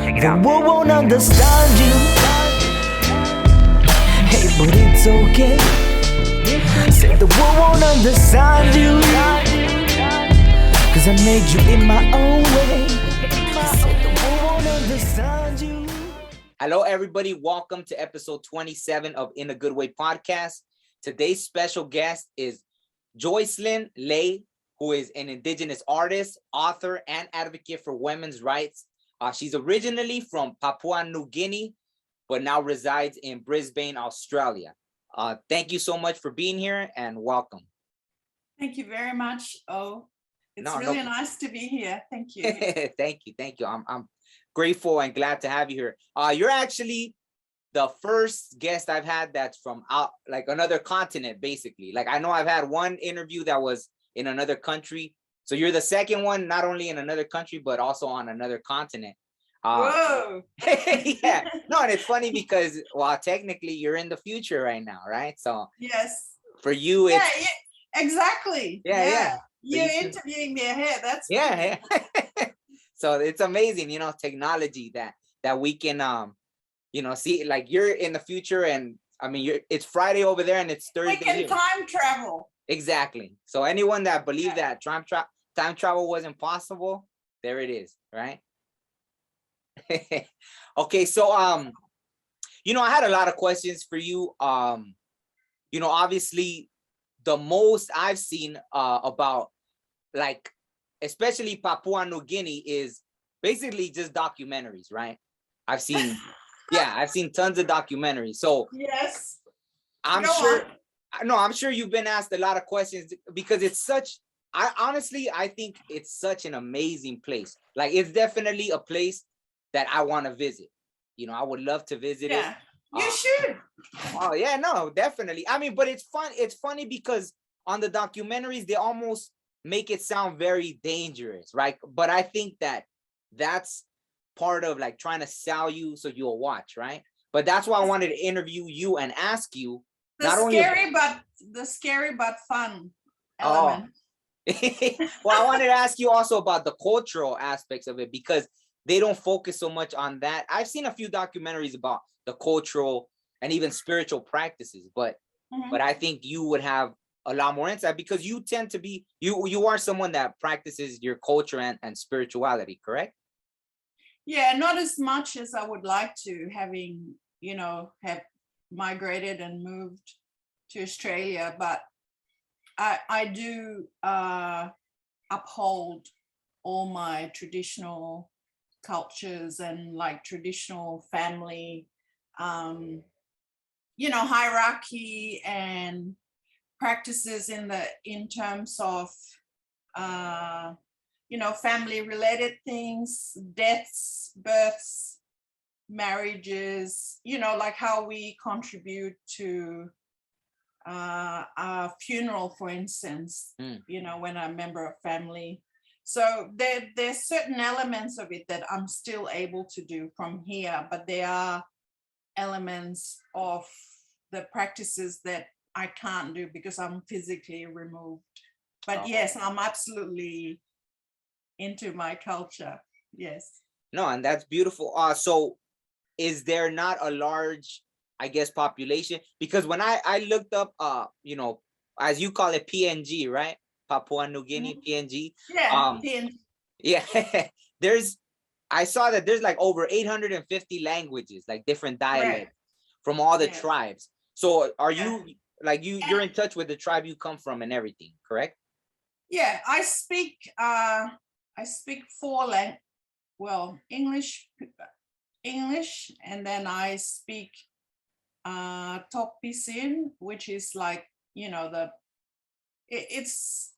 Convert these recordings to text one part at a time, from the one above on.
The world won't understand you. Hey, but it's okay. Said the world won't understand you, 'cause I made you in my own way. Said the world won't understand you. Hello, everybody. Welcome to episode 27 of In a Good Way podcast. Today's special guest is Joycelin Leahy, who is an Indigenous artist, author, and advocate for women's rights. She's originally from Papua New Guinea, but now resides in Brisbane, Australia. Thank you so much for being here and welcome. Thank you very much. It's really nice to be here. Thank you. Thank you. I'm grateful and glad to have you here. You're actually the first guest I've had that's from out like another continent, basically. Like I know I've had one interview that was in another country. So you're the second one, not only in another country, but also on another continent. Whoa. Yeah. No, and it's funny because, well, technically you're in the future right now, right? So yes. For you, it's exactly. Yeah. You're interviewing me ahead. That's yeah. So it's amazing, technology that we can see, like you're in the future, and I mean it's Friday over there and it's Thursday. We can here. Time travel. Exactly. So anyone that believed that time travel wasn't possible, there it is, right? Okay, so I had a lot of questions for you. Obviously the most I've seen about, like, especially Papua New Guinea is basically just documentaries, right? I've seen tons of documentaries. So yes, I'm sure you've been asked a lot of questions because I think it's such an amazing place. Like it's definitely a place that I want to visit. I would love to visit it. You should. Oh yeah, no, definitely. I mean, but it's fun. It's funny because on the documentaries, they almost make it sound very dangerous, right? But I think that's part of like trying to sell you so you'll watch, right? But that's why I wanted to interview you and ask you the scary but fun element. Well, I wanted to ask you also about the cultural aspects of it because they don't focus so much on that. I've seen a few documentaries about the cultural and even spiritual practices, but I think you would have a lot more insight because you tend to be you are someone that practices your culture and spirituality, correct? Yeah, not as much as I would like to, having have migrated and moved to Australia, but I do uphold all my traditional cultures and like traditional family hierarchy and practices in terms of family related things, deaths, births, marriages, like how we contribute to a funeral, for instance, when a member of family. So there's certain elements of it that I'm still able to do from here, but there are elements of the practices that I can't do because I'm physically removed. But yes, I'm absolutely into my culture. Yes. No, and that's beautiful. So is there not a large, I guess, population? Because when I looked up, as you call it, PNG, right? Papua New Guinea, PNG. Yeah, PNG. Yeah. I saw that there's like over 850 languages, like different dialects from all the tribes. So are you like you're in touch with the tribe you come from and everything, correct? Yeah, I speak 4 languages. Well, English, and then I speak Tok Pisin, which is like it's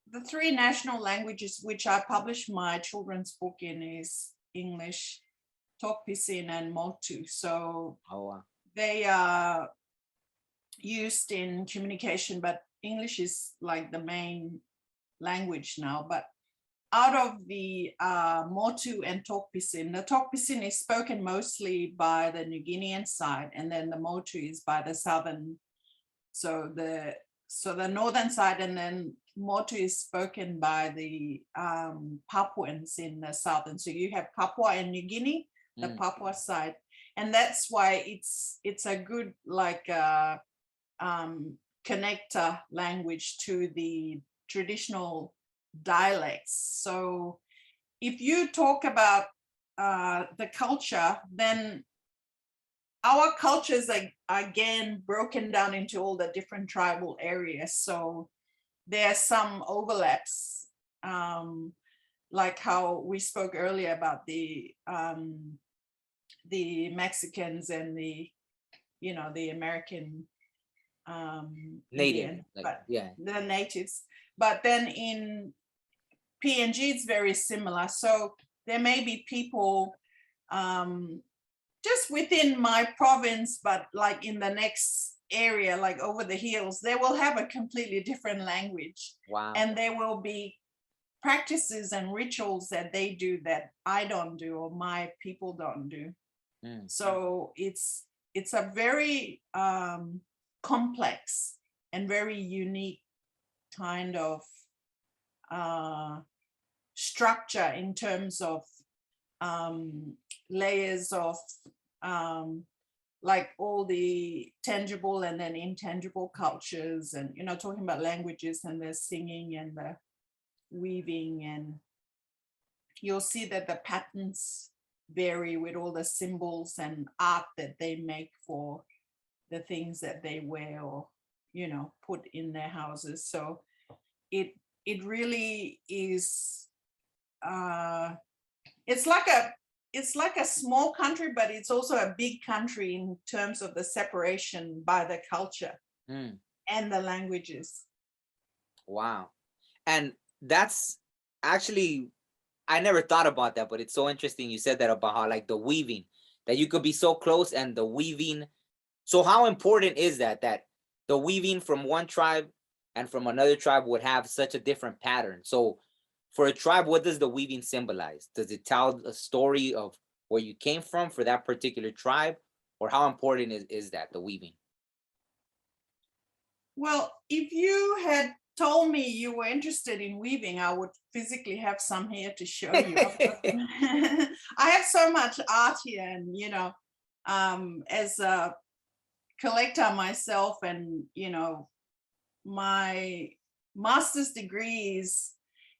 the 3 national languages which I published my children's book in is English, Tok Pisin, and Motu. So they are used in communication, but English is like the main language now. But out of the Motu and Tok Pisin, the Tok Pisin is spoken mostly by the New Guinean side, and then the Motu is by the southern. So the northern side, and then Motu is spoken by the Papuans in the southern. So you have Papua and New Guinea, the Papua side. And that's why it's a good like connector language to the traditional dialects. So if you talk about the culture, then our cultures are again broken down into all the different tribal areas. So there are some overlaps, like how we spoke earlier about the Mexicans and the American native, Indian, like, but yeah, the natives. But then in PNG, it's very similar. So there may be people just within my province, but like in the next area, like over the hills, they will have a completely different language. wow, And there will be practices and rituals that they do that I don't do or my people don't do. So it's a very complex and very unique kind of structure in terms of layers of like all the tangible and then intangible cultures, and talking about languages and the singing and the weaving, and you'll see that the patterns vary with all the symbols and art that they make for the things that they wear or put in their houses. So it really is it's like a small country, but it's also a big country in terms of the separation by the culture and the languages. Wow. And that's actually, I never thought about that, but it's so interesting you said that about how like the weaving, that you could be so close and the weaving. So how important is that the weaving from one tribe and from another tribe would have such a different pattern? So for a tribe, what does the weaving symbolize? Does it tell a story of where you came from for that particular tribe? Or how important is that, the weaving? Well, if you had told me you were interested in weaving, I would physically have some here to show you. I have so much art here, and as a collector myself, and my master's degree is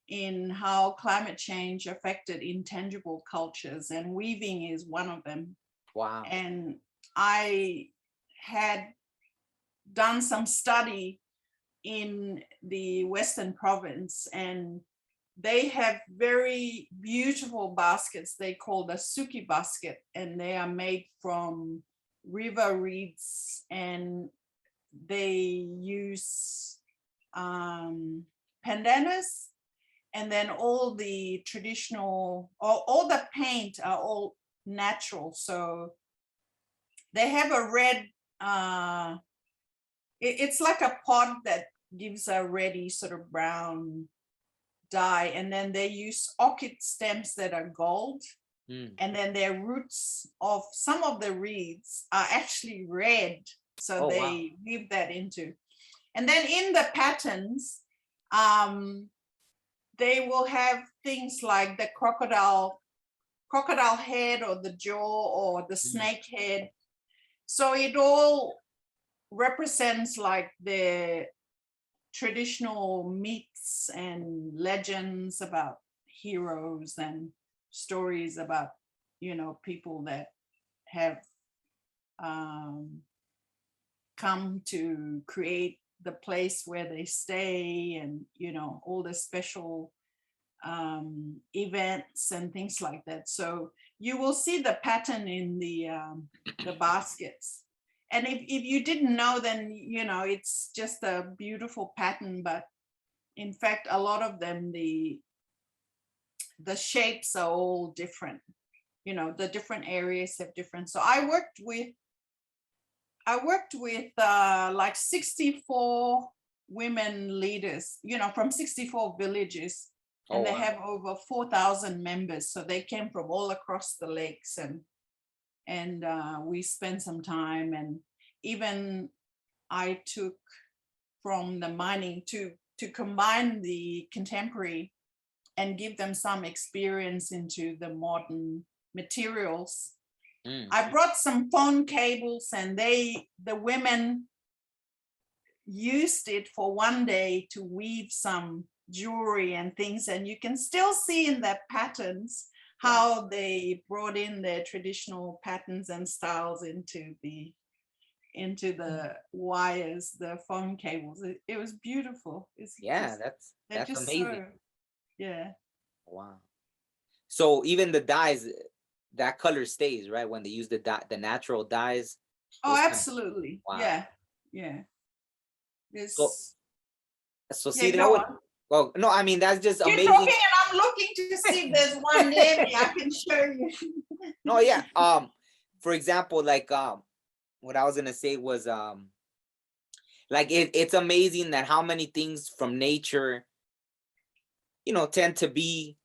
in how climate change affected intangible cultures, and weaving is one of them. Wow. And I had done some study in the Western province, and they have very beautiful baskets they call the suki basket, and they are made from river reeds, and they use pandanus, and then all the traditional, all the paint are all natural. So they have a red, it's like a pot that gives a reddy sort of brown dye, and then they use orchid stems that are gold, and then their roots of some of the reeds are actually red, so they weave that into. And then in the patterns, they will have things like the crocodile head or the jaw or the snake head. So it all represents like the traditional myths and legends about heroes and stories about people that have come to create the place where they stay, and all the special events and things like that. So you will see the pattern in the baskets. And if you didn't know, then it's just a beautiful pattern, but in fact a lot of them, the shapes are all different. The different areas have different. So I worked with like 64 women leaders, from 64 villages, and they have over 4,000 members. So they came from all across the lakes, and we spent some time, and even I took from the mining to combine the contemporary and give them some experience into the modern materials. Mm. I brought some phone cables, and the women used it for one day to weave some jewelry and things, and you can still see in their patterns how they brought in their traditional patterns and styles into the wires, the phone cables. It was beautiful. Yeah, that's just amazing. so, yeah. Wow. So even the dyes, that color stays, right? When they use the natural dyes. Oh, absolutely. Wow. Yeah. So see, that Go would. on. Well, no, I mean, that's just You're amazing. talking, and I'm looking to see if there's one near me. I can show you. No, yeah. For example, like what I was gonna say was like it's amazing that how many things from nature, tend to be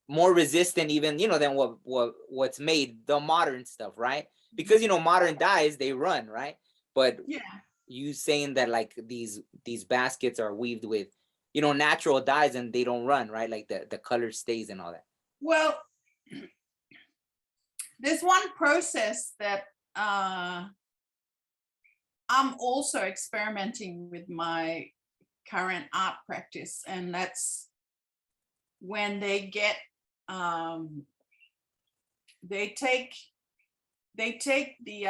more resistant even, than what's made, the modern stuff, right? Because modern dyes, they run, right? But Yeah. you saying that like these baskets are weaved with natural dyes and they don't run, right? Like the color stays and all that. Well, there's one process that I'm also experimenting with my current art practice, and that's when they get they take the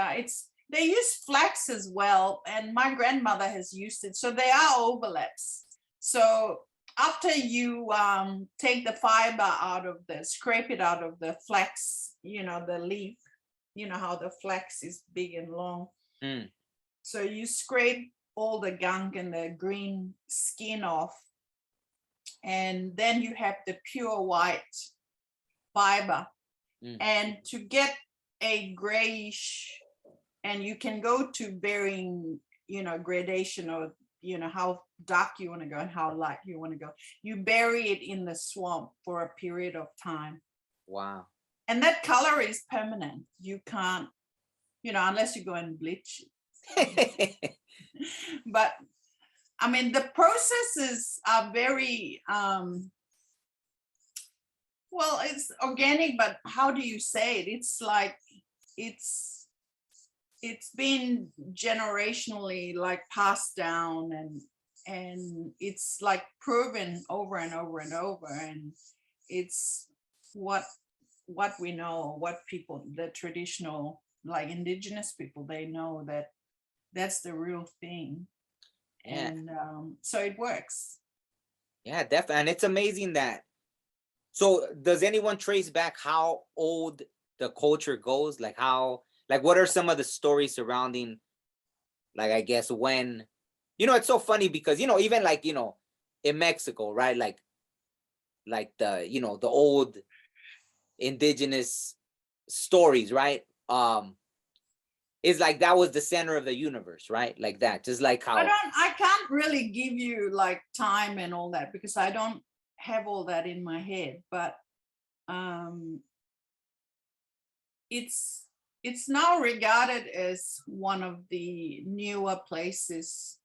they use flax as well, and my grandmother has used it, so there are overlaps. So after you take the fiber scrape it out of the flax, the leaf, how the flax is big and long. So you scrape all the gunk and the green skin off, and then you have the pure white fiber. And to get a grayish, and you can go to varying gradation, or how dark you want to go and how light you want to go. You bury it in the swamp for a period of time. Wow. And that color is permanent. You can't, unless you go and bleach it. But I mean, the processes are very well, it's organic, but how do you say it? It's like it's been generationally like passed down, and it's like proven over and over and over, and it's what we know, what people, the traditional, like Indigenous people, they know that that's the real thing. Yeah. And so it works. Yeah, definitely. And it's amazing that. So does anyone trace back how old the culture goes? Like what are some of the stories surrounding, like, I guess when, it's so funny because, even like, in Mexico, right? Like the, the old indigenous stories, right? It's like that was the center of the universe, right? Like that, just like how I can't really give you like time and all that because I don't have all that in my head, but it's now regarded as one of the newer places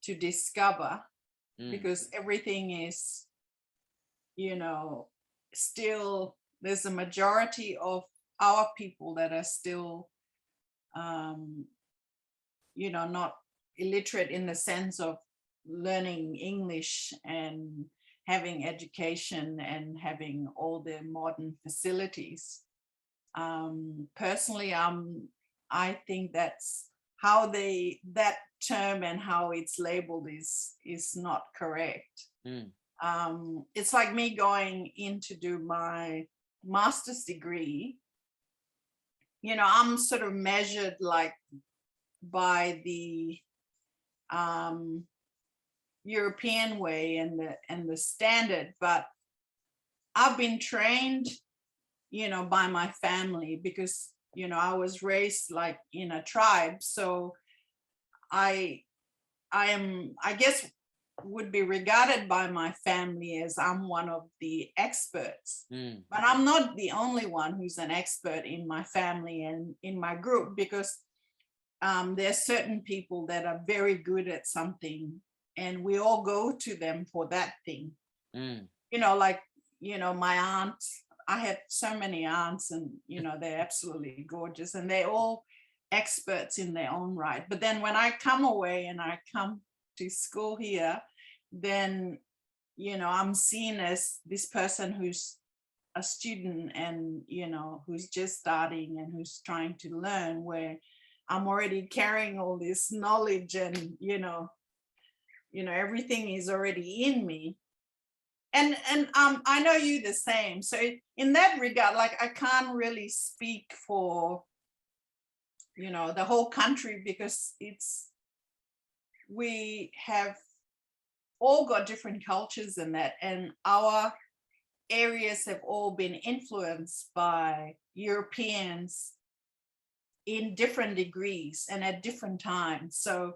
to discover because everything is, still, there's a majority of our people that are still not illiterate in the sense of learning English and having education and having all the modern facilities. Personally, I think that's how that term and how it's labeled is not correct. It's like me going in to do my master's degree. I'm sort of measured like by the European way and the standard, but I've been trained, by my family because, I was raised like in a tribe. So I guess would be regarded by my family as I'm one of the experts, but I'm not the only one who's an expert in my family and in my group because there are certain people that are very good at something and we all go to them for that thing. Like, my aunt I had so many aunts, and they're absolutely gorgeous, and they're all experts in their own right. But then when I come away and I come to school here, then I'm seen as this person who's a student and who's just starting and who's trying to learn, where I'm already carrying all this knowledge, and everything is already in me. And I know you the same. So in that regard, like, I can't really speak for the whole country, because we have all got different cultures in that, and our areas have all been influenced by Europeans in different degrees and at different times. So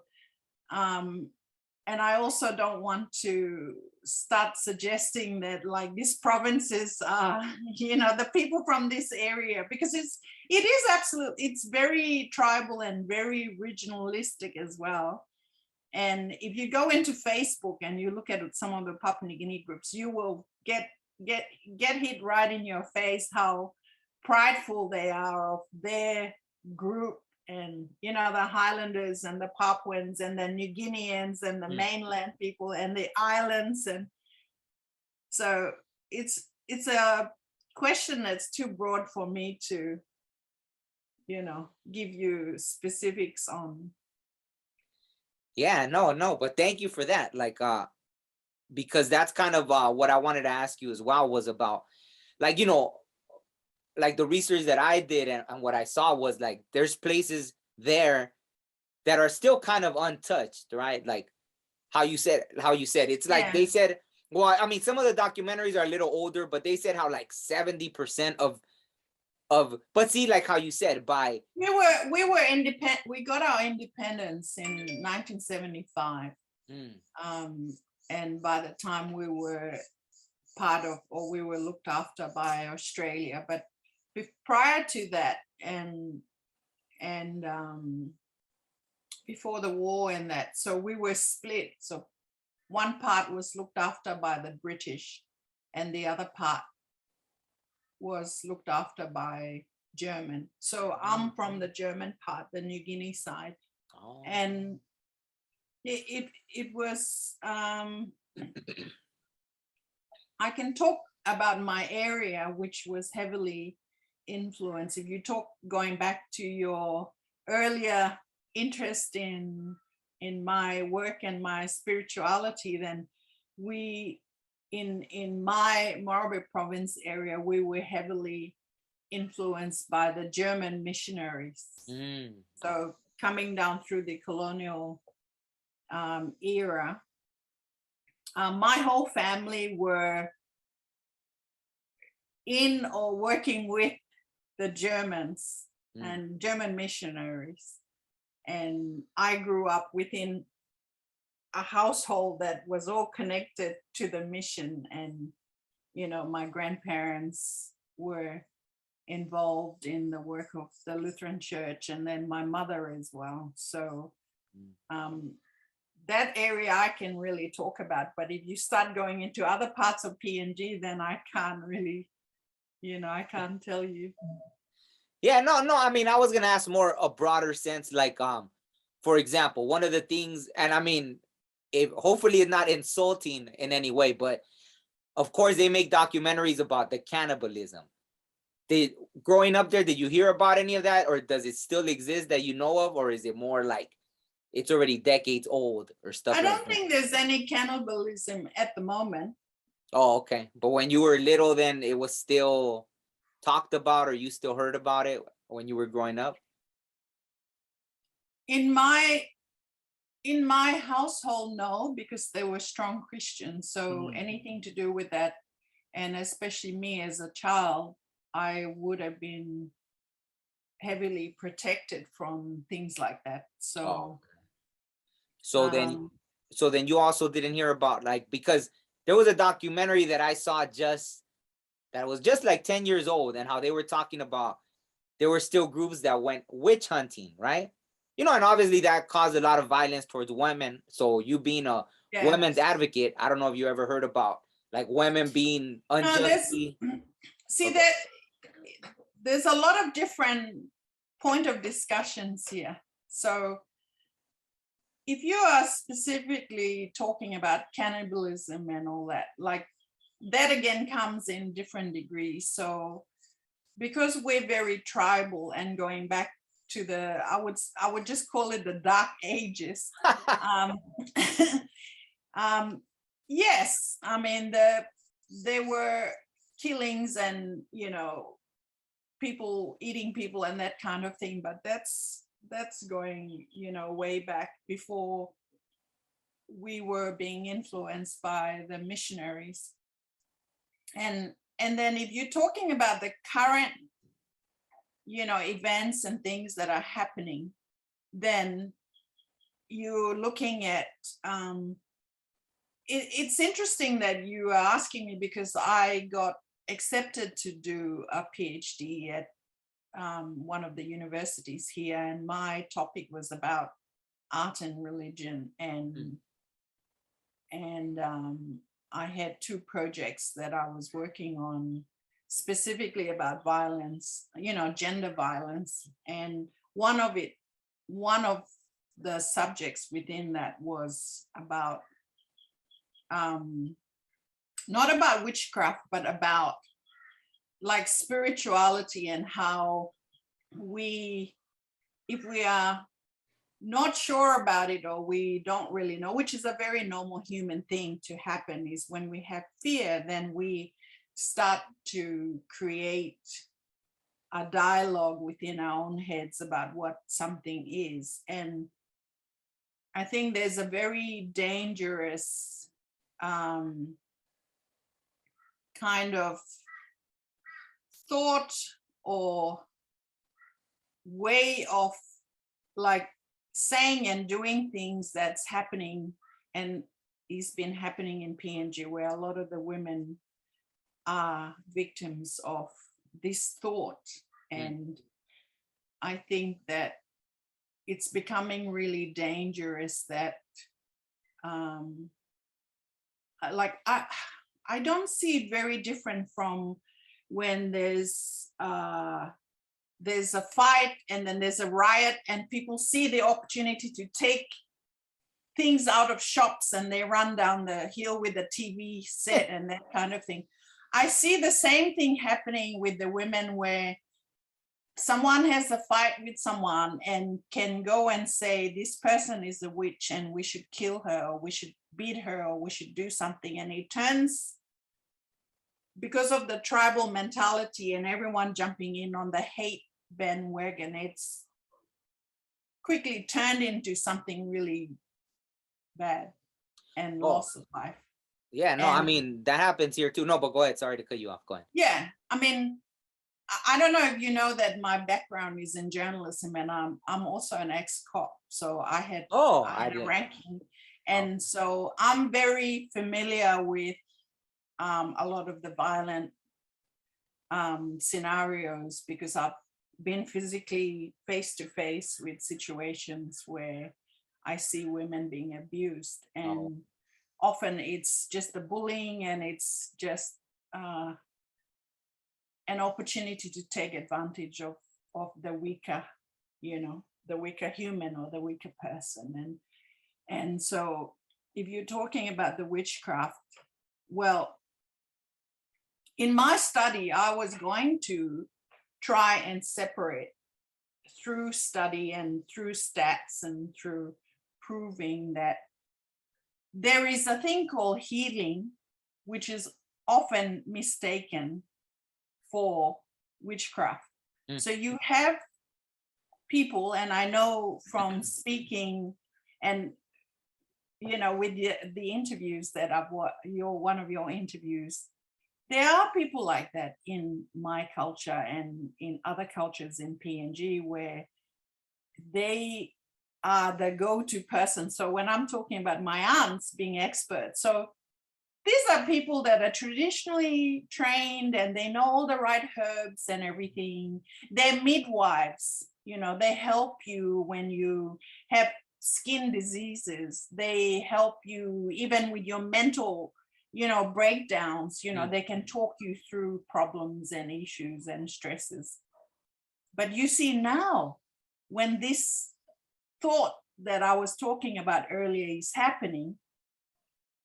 and I also don't want to start suggesting that, like, these provinces are the people from this area, because it is absolutely, it's very tribal and very regionalistic as well. And if you go into Facebook and you look at some of the Papua New Guinea groups, you will get hit right in your face how prideful they are of their group, and the Highlanders and the Papuans and the New Guineans and the mainland people and the islands. And so it's a question that's too broad for me to give you specifics on. Yeah, no, but thank you for that. Like, because that's kind of what I wanted to ask you as well, was about, like, like the research that I did and what I saw was, like, there's places there that are still kind of untouched, right? Like how you said, it's like, they said, well, I mean, some of the documentaries are a little older, but they said how like 70% of, but see, like how you said, by we were independent. We got our independence in 1975. And by the time we were part of, or we were looked after by Australia, but prior to that, and before the war and that, so we were split. So one part was looked after by the British, and the other part was looked after by German. So I'm from the German part, the New Guinea side. And it was I can talk about my area, which was heavily influenced. If you talk going back to your earlier interest in my work and my spirituality, then we in my Morobe province area, we were heavily influenced by the German missionaries. So coming down through the colonial era, my whole family were in or working with the Germans and German missionaries. And I grew up within a household that was all connected to the mission. And, my grandparents were involved in the work of the Lutheran Church, and then my mother as well. So that area I can really talk about. But if you start going into other parts of PNG, then I can't really, I can't tell you. Yeah, no, I mean, I was gonna ask more a broader sense, like, for example, one of the things, and I mean, if hopefully it's not insulting in any way, but of course they make documentaries about the cannibalism. Growing up there, did you hear about any of that, or does it still exist that you know of, or is it more like it's already decades old or stuff? I don't think there's any cannibalism at the moment. Oh, okay. But when you were little, then it was still talked about, or you still heard about it when you were growing up? In my household, no, because they were strong Christians. So anything to do with that, and especially me as a child, I would have been heavily protected from things like that. So, so then you also didn't hear about, like, because there was a documentary that I saw that was just like 10 years old, and how they were talking about there were still groups that went witch hunting, right? And obviously that caused a lot of violence towards women. So you being a women's advocate, I don't know if you ever heard about like women being unjustly. see Okay. that there's a lot of different point of discussions here. So if you are specifically talking about cannibalism and all that, like that again comes in different degrees. So because we're very tribal and going back to the, I would just call it the dark ages. um, yes, I mean there were killings and people eating people and that kind of thing, but that's going way back before we were being influenced by the missionaries. And then if you're talking about the current events and things that are happening, then you're looking at it's interesting that you are asking me, because I got accepted to do a PhD at one of the universities here, and my topic was about art and religion, and I had two projects that I was working on specifically about violence, gender violence, and one of the subjects within that was about not about witchcraft, but about like spirituality, and how if we are not sure about it, or we don't really know, which is a very normal human thing to happen, is when we have fear, then we start to create a dialogue within our own heads about what something is. And I think there's a very dangerous kind of thought or way of like saying and doing things that's happening, and it's been happening in PNG, where a lot of the women are victims of this thought. And I think that it's becoming really dangerous that like I don't see it very different from when there's a fight and then there's a riot and people see the opportunity to take things out of shops and they run down the hill with the TV set and that kind of thing. I see the same thing happening with the women, where someone has a fight with someone and can go and say, this person is a witch and we should kill her, or we should beat her, or we should do something. And it turns, because of the tribal mentality and everyone jumping in on the hate bandwagon, it's quickly turned into something really bad and loss of life. Yeah, no, I mean, that happens here too. No, but go ahead. Sorry to cut you off. Go ahead. Yeah, I mean, I don't know if you know that my background is in journalism, and I'm also an ex-cop. So I had a ranking. And so I'm very familiar with a lot of the violent scenarios, because I've been physically face to face with situations where I see women being abused, and often it's just the bullying, and it's just an opportunity to take advantage of the weaker, the weaker human or the weaker person. And so if you're talking about the witchcraft, well, in my study, I was going to try and separate through study and through stats and through proving that there is a thing called healing, which is often mistaken for witchcraft. So you have people, and I know from speaking and with the interviews that I've one of your interviews, there are people like that in my culture and in other cultures in PNG, where they are the go-to person. So when I'm talking about my aunts being experts, so these are people that are traditionally trained and they know all the right herbs and everything. They're midwives, they help you when you have skin diseases. They help you even with your mental breakdowns. They can talk you through problems and issues and stresses. But you see now, when this thought that I was talking about earlier is happening,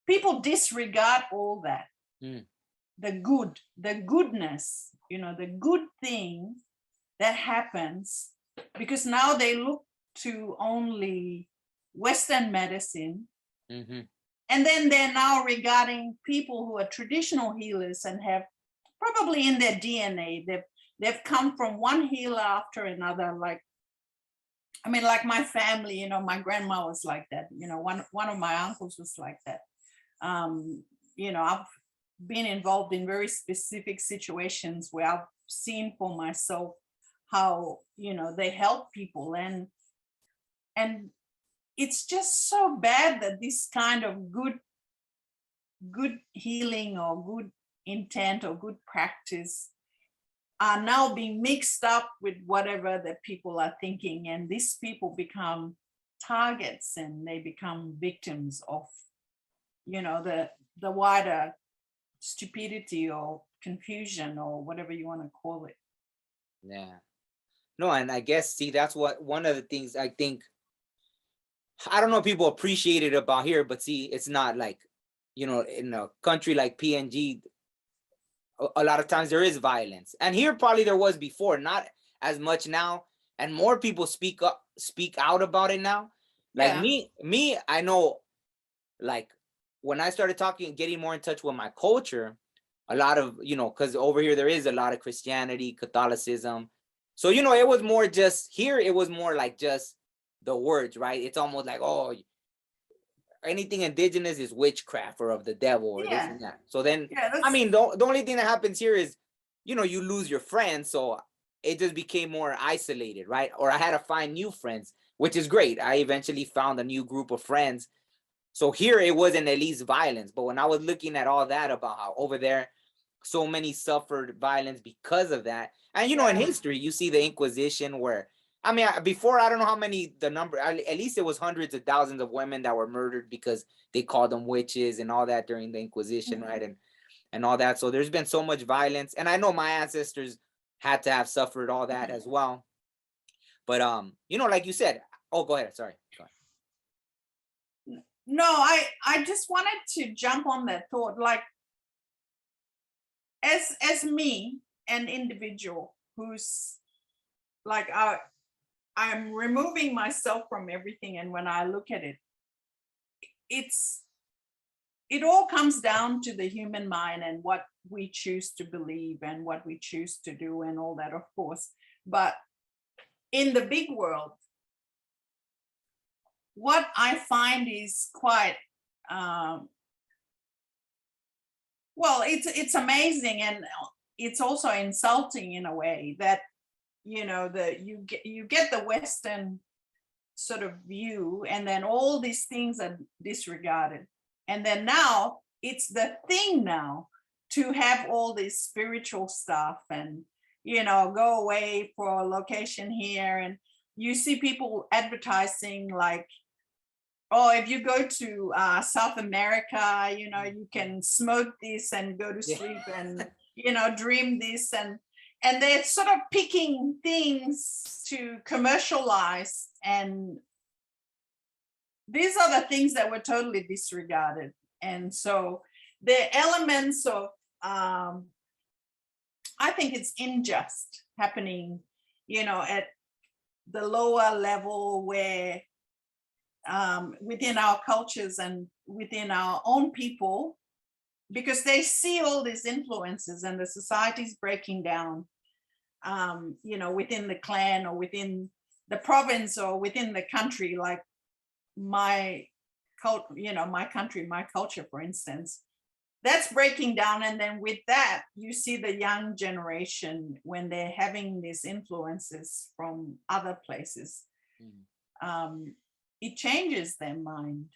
people disregard all that. The goodness, the good thing that happens, because now they look to only Western medicine. And then they're now regarding people who are traditional healers and have probably in their DNA, they've come from one healer after another. Like my family, my grandma was like that. One of my uncles was like that. I've been involved in very specific situations where I've seen for myself how, they help people. And it's just so bad that this kind of good healing or good intent or good practice are now being mixed up with whatever that people are thinking, and these people become targets and they become victims of the wider stupidity or confusion or whatever you want to call it. Yeah. No, and I guess, see, that's what one of the things I think, I don't know if people appreciate it about here, but see, it's not like, in a country like PNG, a lot of times there is violence. And here probably there was before, not as much now. And more people speak out about it now. Like me, I know, like when I started getting more in touch with my culture, a lot of, because over here there is a lot of Christianity, Catholicism. So, it was more just here, it was more like just the words, right? It's almost like, oh, anything indigenous is witchcraft or of the devil or this and that. So then, the only thing that happens here is, you lose your friends. So it just became more isolated, right? Or I had to find new friends, which is great. I eventually found a new group of friends. So here it wasn't at least violence. But when I was looking at all that about how over there, so many suffered violence because of that. And, in history, you see the Inquisition where, before, I don't know how many, the number, at least it was hundreds of thousands of women that were murdered because they called them witches and all that during the Inquisition, right? And all that. So there's been so much violence. And I know my ancestors had to have suffered all that as well. But, like you said, go ahead. Sorry. Go ahead. No, I just wanted to jump on that thought. Like, as me, an individual who's like, I'm removing myself from everything. And when I look at it, it all comes down to the human mind and what we choose to believe and what we choose to do and all that, of course. But in the big world, what I find is quite, it's amazing, and it's also insulting in a way that, you get the Western sort of view, and then all these things are disregarded. And then now it's the thing now to have all this spiritual stuff and, go away for a location here. And you see people advertising like, oh, if you go to South America, you can smoke this and go to sleep and, dream this. And they're sort of picking things to commercialize. And these are the things that were totally disregarded. And so the elements of, I think it's unjust happening, at the lower level where within our cultures and within our own people, because they see all these influences and the society's breaking down, within the clan or within the province or within the country, like my country, my culture, for instance, that's breaking down. And then with that, you see the young generation, when they're having these influences from other places, it changes their mind.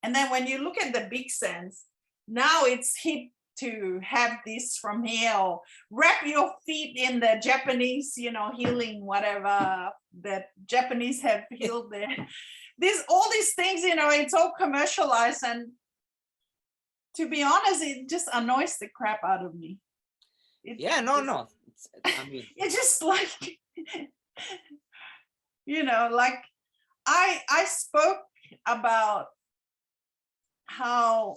And then when you look at the big sense, now it's hip to have this from here, or wrap your feet in the Japanese, healing, whatever that Japanese have healed there. All these things, it's all commercialized. And to be honest, it just annoys the crap out of me. Yeah, no. I mean, It's just like, like I spoke about how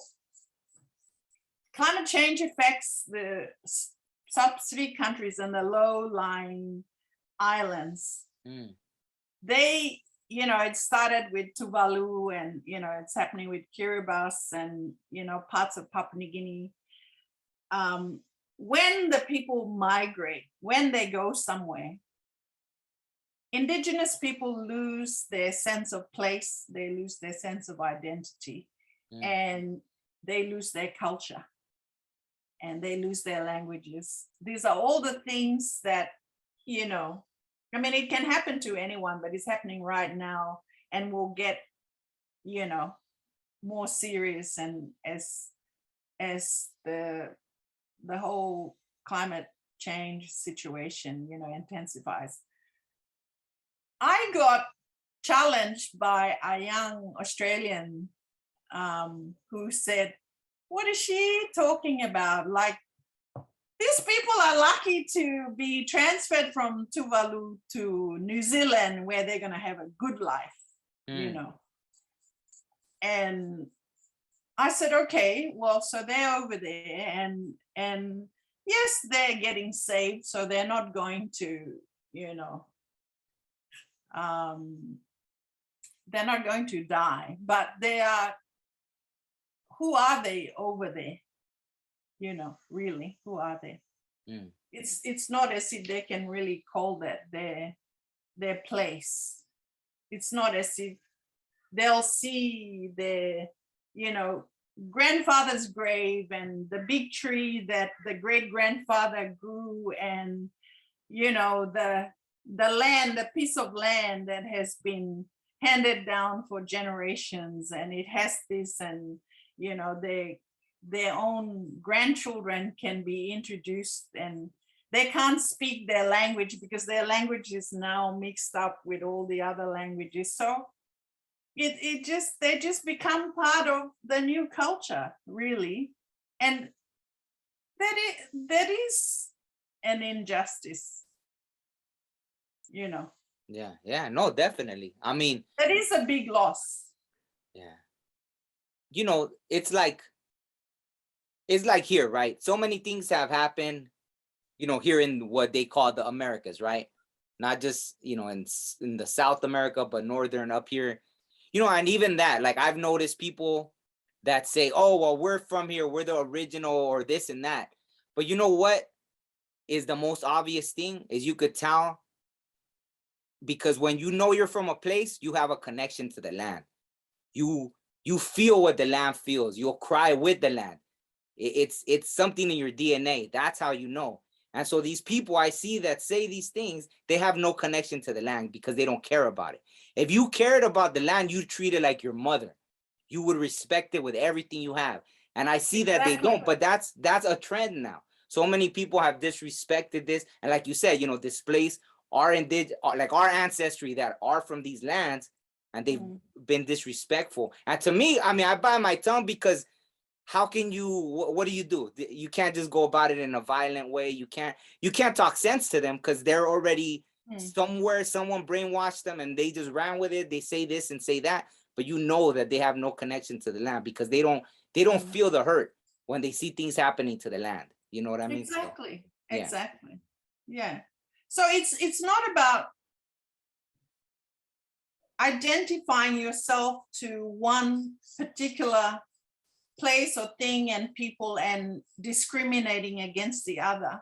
climate change affects the sub-Pacific countries and the low-lying islands. They, it started with Tuvalu, and it's happening with Kiribati and parts of Papua New Guinea. When the people migrate, when they go somewhere, Indigenous people lose their sense of place, they lose their sense of identity, and they lose their culture, and they lose their languages. These are all the things that, it can happen to anyone, but it's happening right now, and will get, more serious, and as the whole climate change situation, intensifies. I got challenged by a young Australian who said, what is she talking about? Like, these people are lucky to be transferred from Tuvalu to New Zealand, where they're going to have a good life, And I said, okay, well, so they're over there, and yes, they're getting saved, so they're not going to, they're not going to die, but who are they over there? Really, who are they? It's not as if they can really call that their place. It's not as if they'll see their, grandfather's grave and the big tree that the great grandfather grew, and the land, the piece of land that has been handed down for generations, and it has this, and their own grandchildren can be introduced, and they can't speak their language because their language is now mixed up with all the other languages. So they just become part of the new culture, really. And that is an injustice, Yeah, no, definitely. I mean, that is a big loss. Yeah. It's like here, right? So many things have happened, here in what they call the Americas, right? Not just, in the South America, but Northern up here. And even that, like, I've noticed people that say, oh, well, we're from here, we're the original, or this and that. But you know what is the most obvious thing is you could tell, because when you're from a place, you have a connection to the land. You feel what the land feels. You'll cry with the land. It's something in your DNA. That's how you know. And so these people I see that say these things, they have no connection to the land because they don't care about it. If you cared about the land, you'd treat it like your mother. You would respect it with everything you have. And I see that they don't, but that's a trend now. So many people have disrespected this. And like you said, displaced our ancestry that are from these lands, and they've been disrespectful. And to me, I bite my tongue, because how can you, what do? You can't just go about it in a violent way. You can't talk sense to them, because they're already somewhere, someone brainwashed them and they just ran with it. They say this and say that, but that they have no connection to the land, because they don't feel the hurt when they see things happening to the land. You know what I mean? Exactly. So, yeah. Exactly. Yeah. So it's not about identifying yourself to one particular place or thing and people and discriminating against the other.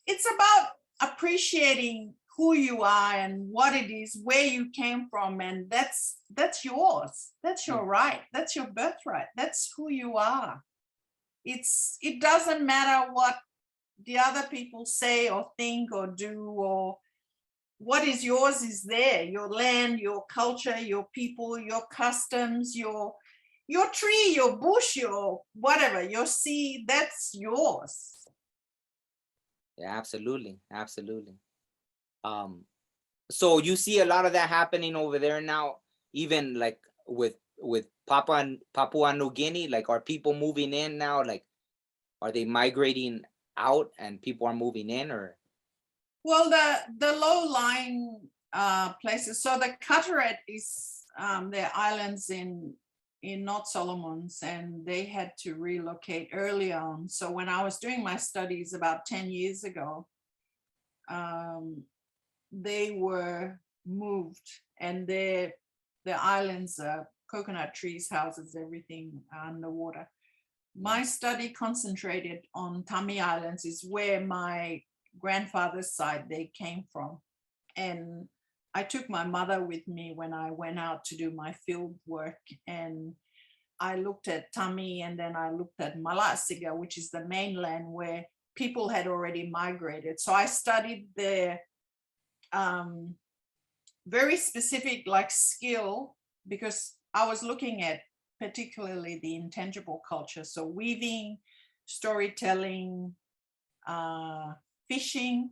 It's about appreciating who you are and what it is, where you came from, and that's yours. That's your right. That's your birthright. That's who you are. It doesn't matter what the other people say or think or do, or what is yours is there. Your land, your culture, your people, your customs, your tree, your bush, your whatever, your seed, that's yours. Yeah, absolutely. So you see a lot of that happening over there now, even like with with Papua New Guinea? Like, are people moving in now? Like, are they migrating out and people are moving in, or? Well, the low-lying places. So the Carteret is their islands in North Solomons, and they had to relocate early on. So when I was doing my studies about 10 years ago, they were moved, and the islands are coconut trees, houses, everything underwater. My study concentrated on Tami Islands, is where my grandfather's side they came from, and I took my mother with me when I went out to do my field work, and I looked at Tami, and then I looked at Malasiga, which is the mainland where people had already migrated. So I studied their very specific like skill, because I was looking at particularly the intangible culture. So weaving, storytelling, fishing,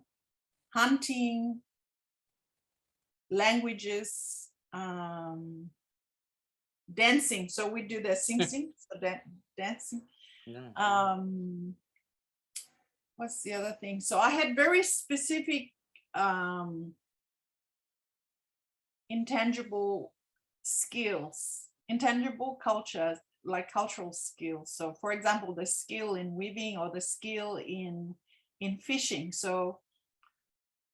hunting, languages, dancing. So we do the sing, so that dancing. What's the other thing? So I had very specific intangible skills, intangible culture, like cultural skills. So for example, the skill in weaving or the skill in fishing. So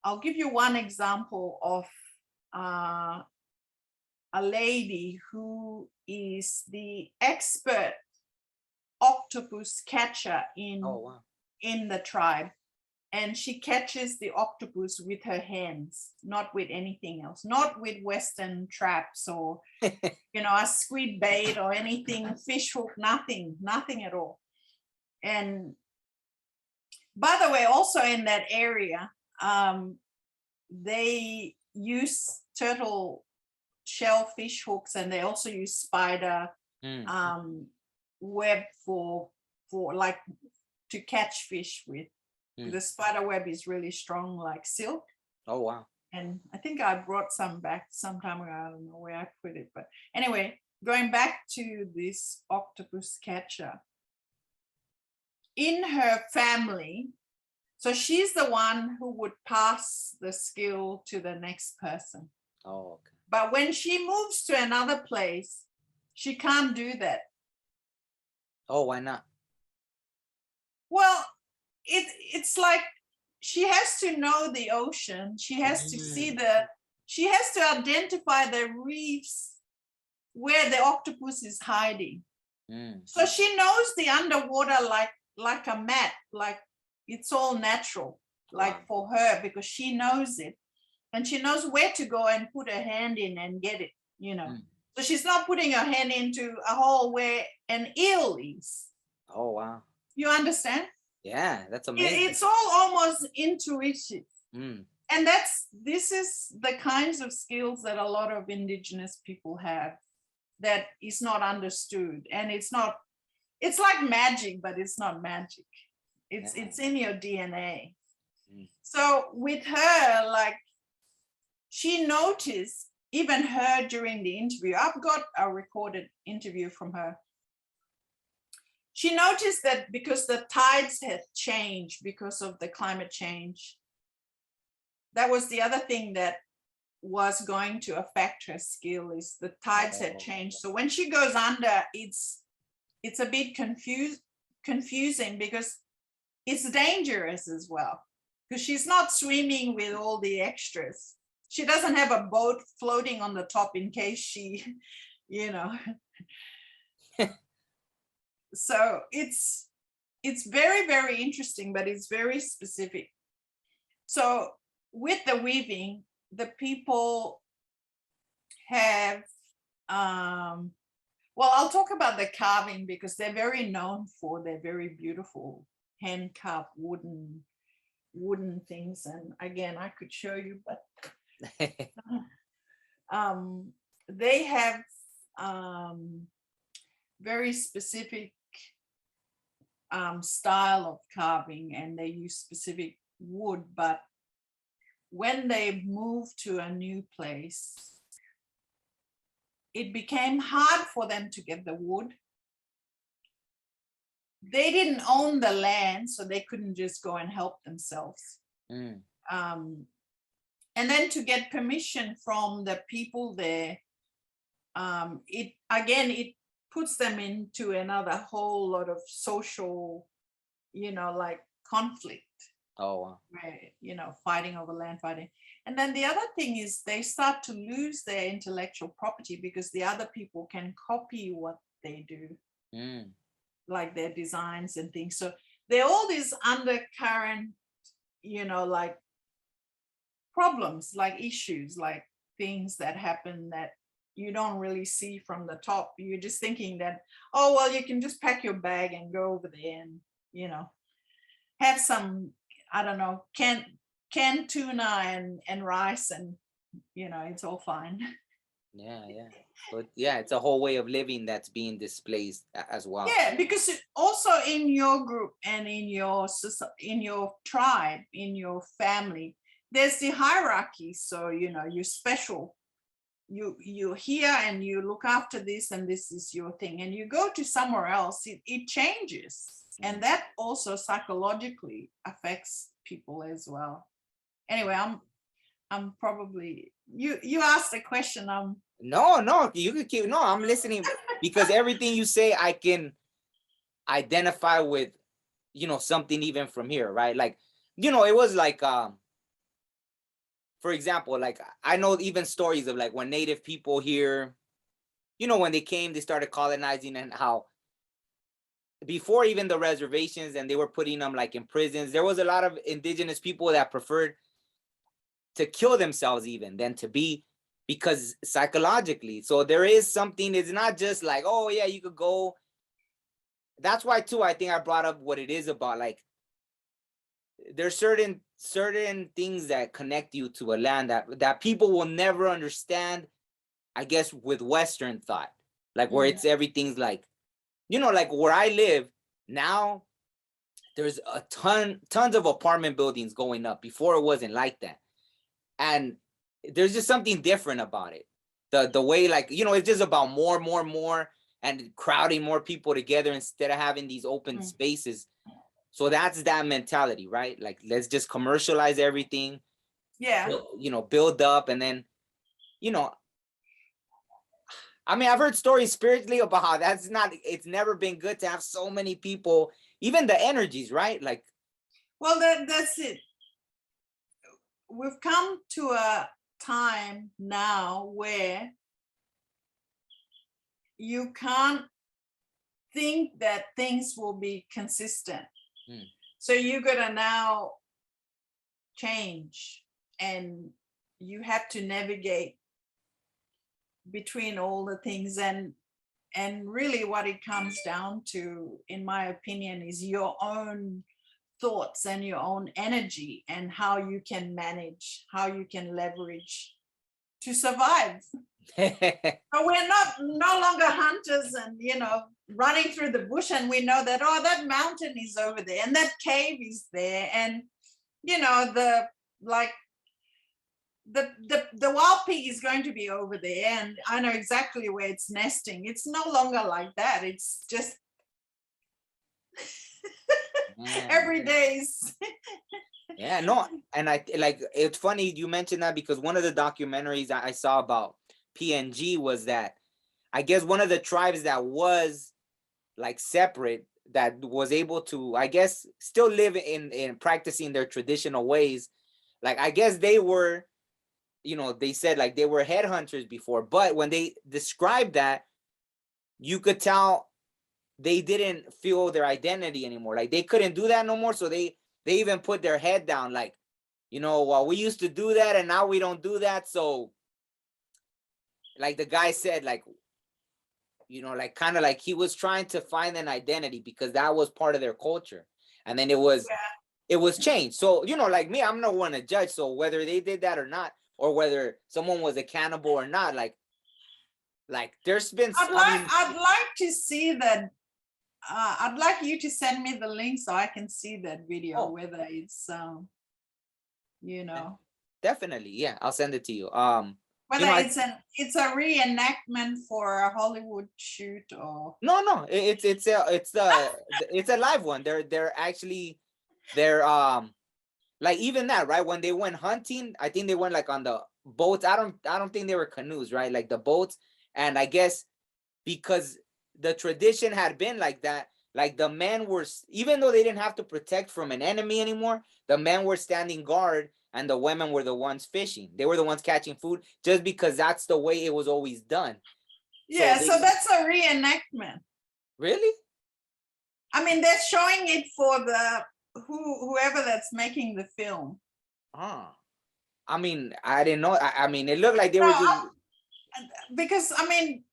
I'll give you one example of a lady who is the expert octopus catcher in the tribe, and she catches the octopus with her hands, not with anything else, not with Western traps or a squid bait or anything, fish hook, nothing at all. And by the way, also in that area, they use turtle shell fish hooks, and they also use spider web for like to catch fish with. The spider web is really strong, like silk. Oh wow. And I think I brought some back some time ago. I don't know where I put it, but anyway, going back to this octopus catcher, in her family, so she's the one who would pass the skill to the next person. Oh, okay. But when she moves to another place, she can't do that. Oh, why not? Well, it's like she has to know the ocean. She has to see she has to identify the reefs where the octopus is hiding. So she knows the underwater like a map, like it's all natural, like for her, because she knows it. And she knows where to go and put her hand in and get it, So she's not putting her hand into a hole where an eel is. Oh, wow. You understand? Yeah, that's amazing. It's all almost intuitive. And this is the kinds of skills that a lot of Indigenous people have that is not understood. And it's like magic, but it's not magic. It's in your DNA. So with her, like, she noticed, even her during the interview, I've got a recorded interview from her. She noticed that because the tides had changed because of the climate change, that was the other thing that was going to affect her skill, is the tides had changed. So when she goes under, it's a bit confusing because it's dangerous as well, because she's not swimming with all the extras. She doesn't have a boat floating on the top in case she, So it's very, very interesting, but it's very specific. So with the weaving, the people have, well, I'll talk about the carving because they're very known for their very beautiful hand-carved wooden things. And again, I could show you, but they have very specific style of carving, and they use specific wood. But when they move to a new place, it became hard for them to get the wood. They didn't own the land, so they couldn't just go and help themselves. Mm. And then to get permission from the people there, it puts them into another whole lot of social, like conflict. Oh, wow. Where, fighting over land, fighting. And then the other thing is they start to lose their intellectual property because the other people can copy what they do, like their designs and things. So there are all these undercurrent, like problems, like issues, like things that happen that you don't really see from the top. You're just thinking that, oh, well, you can just pack your bag and go over there and, have some, I don't know, canned tuna and rice, and, it's all fine. Yeah. But yeah, it's a whole way of living that's being displaced as well. Yeah, because also in your group and in your tribe, in your family, there's the hierarchy. So, you're special. You're here and you look after this, and this is your thing. And you go to somewhere else, it changes. And that also psychologically affects people as well. Anyway, I'm probably, you asked a question. No, you can keep, no, I'm listening because everything you say, I can identify with, something even from here, right? Like, it was like, for example, like I know even stories of like when native people here, when they came, they started colonizing, and how before even the reservations and they were putting them like in prisons, there was a lot of indigenous people that preferred to kill themselves even than to be, because psychologically. So there is something, it's not just like, oh yeah, you could go. That's why too, I think I brought up what it is about, like there's certain things that connect you to a land that people will never understand, I guess, with Western thought, like where it's everything's like, like where I live now, there's a tons of apartment buildings going up. Before it wasn't like that. And there's just something different about it. The way, like, it's just about more and crowding more people together instead of having these open spaces. So that's that mentality, right? Like, let's just commercialize everything. Yeah. Build up, and then, I mean, I've heard stories spiritually about how it's never been good to have so many people, even the energies, right? Like, well, that's it. We've come to a time now where you can't think that things will be consistent. So you gotta now change, and you have to navigate between all the things, and really what it comes down to, in my opinion, is your own thoughts and your own energy, and how you can manage, how you can leverage to survive. So we're no longer hunters and running through the bush, and we know that, oh, that mountain is over there and that cave is there, and the wild pig is going to be over there, and I know exactly where it's nesting. It's no longer like that. It's just every day's. Yeah, no, and I like, it's funny you mentioned that, because one of the documentaries I saw about PNG was that, I guess, one of the tribes that was like separate, that was able to, I guess, still live in practicing their traditional ways. Like, I guess they were, they said like they were headhunters before, but when they described that, you could tell they didn't feel their identity anymore. Like, they couldn't do that no more. So they even put their head down, like, well, we used to do that and now we don't do that. So like the guy said, like, like kind of like he was trying to find an identity because that was part of their culture. And then it was changed. So, like me, I'm no one to judge. So whether they did that or not, or whether someone was a cannibal or not, like there's been, I'd like to see that. I'd like you to send me the link so I can see that video, whether it's, Definitely. Yeah, I'll send it to you. Whether it's a reenactment for a Hollywood shoot or No, it's a live one. They're actually they're like even that, right? When they went hunting, I think they went like on the boats. I don't think they were canoes, right? Like the boats. And I guess because the tradition had been like that, like the men were, even though they didn't have to protect from an enemy anymore, the men were standing guard and the women were the ones fishing. They were the ones catching food just because that's the way it was always done. yeah, so that's a reenactment. Really? I mean, they're showing it for the whoever that's making the film. I mean, I didn't know. I mean, it looked like they were just. Because I mean,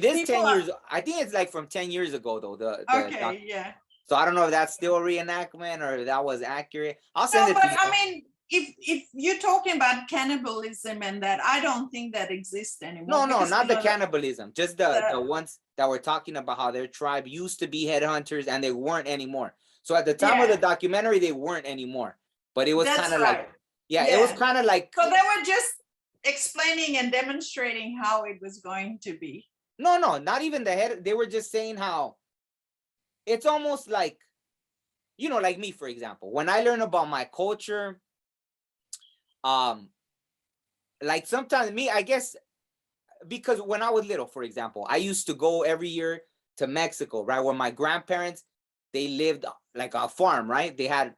this 10 years. I think it's like from 10 years ago, though. Okay, yeah. So I don't know if that's still a reenactment or if that was accurate. I'll send it to you. I mean, if you're talking about cannibalism and that, I don't think that exists anymore. No, not the cannibalism. Just the ones that were talking about how their tribe used to be headhunters and they weren't anymore. So at the time of the documentary, they weren't anymore. But it was kind of like, it was kind of like. So they were just explaining and demonstrating how it was going to be. No, not even the head. They were just saying how it's almost like, like me, for example, when I learn about my culture, like sometimes me, I guess, because when I was little, for example, I used to go every year to Mexico, right? Where my grandparents, they lived like a farm, right? They were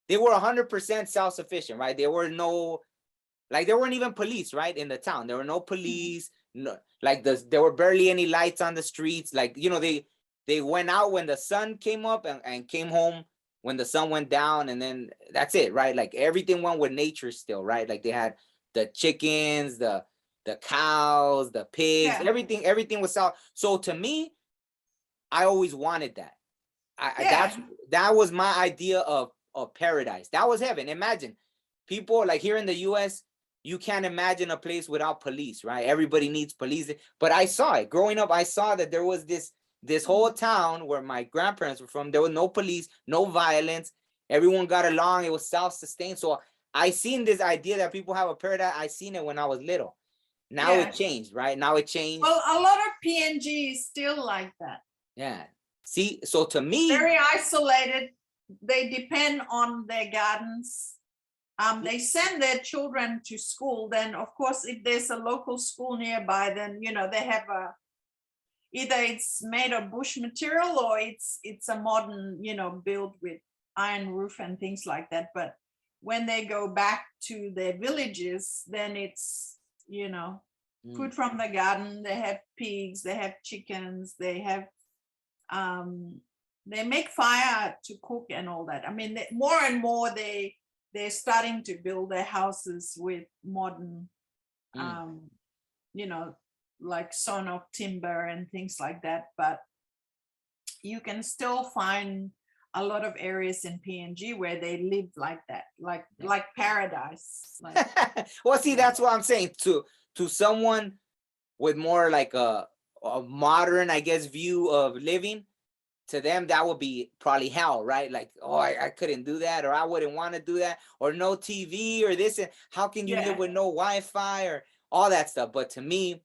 100% self-sufficient, right? There weren't even police, right? In the town, there were no police, no, like there were barely any lights on the streets. Like, they went out when the sun came up and came home when the sun went down, and then that's it, right? Like everything went with nature still, right? Like they had the chickens, the cows, the pigs, everything was out. So to me, I always wanted that. That was my idea of paradise. That was heaven. Imagine people like here in the US, you can't imagine a place without police, right? Everybody needs police. But I saw it growing up. I saw that there was this whole town where my grandparents were from. There was no police, no violence. Everyone got along. It was self-sustained. So I seen this idea that people have a paradise. I seen it when I was little. Now it changed, right? Now it changed. Well, a lot of PNG is still like that. Yeah. See, so to me, very isolated. They depend on their gardens. They send their children to school. Then, of course, if there's a local school nearby, then they have either it's made of bush material or it's a modern built with iron roof and things like that. But when they go back to their villages, then it's food from the garden. They have pigs, they have chickens, they have they make fire to cook and all that. I mean, more and more they're starting to build their houses with modern like sawn off timber and things like that. But you can still find a lot of areas in PNG where they live like that, like paradise. Well, see, that's what I'm saying. To someone with more like a modern, I guess, view of living, to them that would be probably hell, right? Like, oh, I couldn't do that, or I wouldn't want to do that, or no TV, or this, and how can you live with no Wi-Fi, or all that stuff. But to me,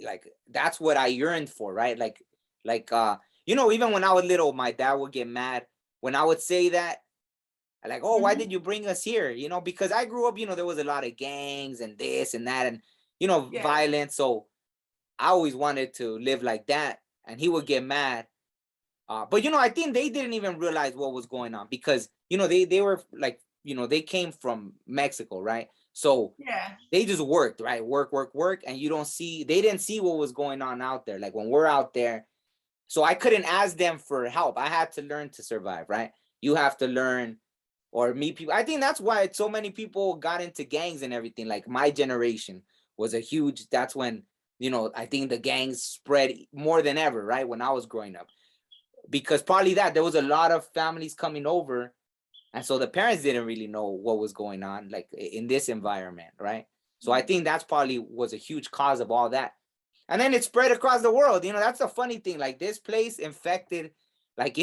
like, that's what I yearned for, right? Like even when I was little, my dad would get mad when I would say that, like, oh, why did you bring us here? Because I grew up, there was a lot of gangs and this and that and violence. So I always wanted to live like that, and he would get mad. But I think they didn't even realize what was going on, because they were like, they came from Mexico, right? So they just worked, right? Work, and they didn't see what was going on out there. Like when we're out there, so I couldn't ask them for help. I had to learn to survive, right? You have to learn or meet people. I think that's why so many people got into gangs and everything. Like my generation was that's when, I think the gangs spread more than ever, right? When I was growing up. Because probably there was a lot of families coming over, and so the parents didn't really know what was going on, like in this environment, right? So I think that's probably was a huge cause of all that. And then it spread across the world. That's the funny thing. Like this place infected, like,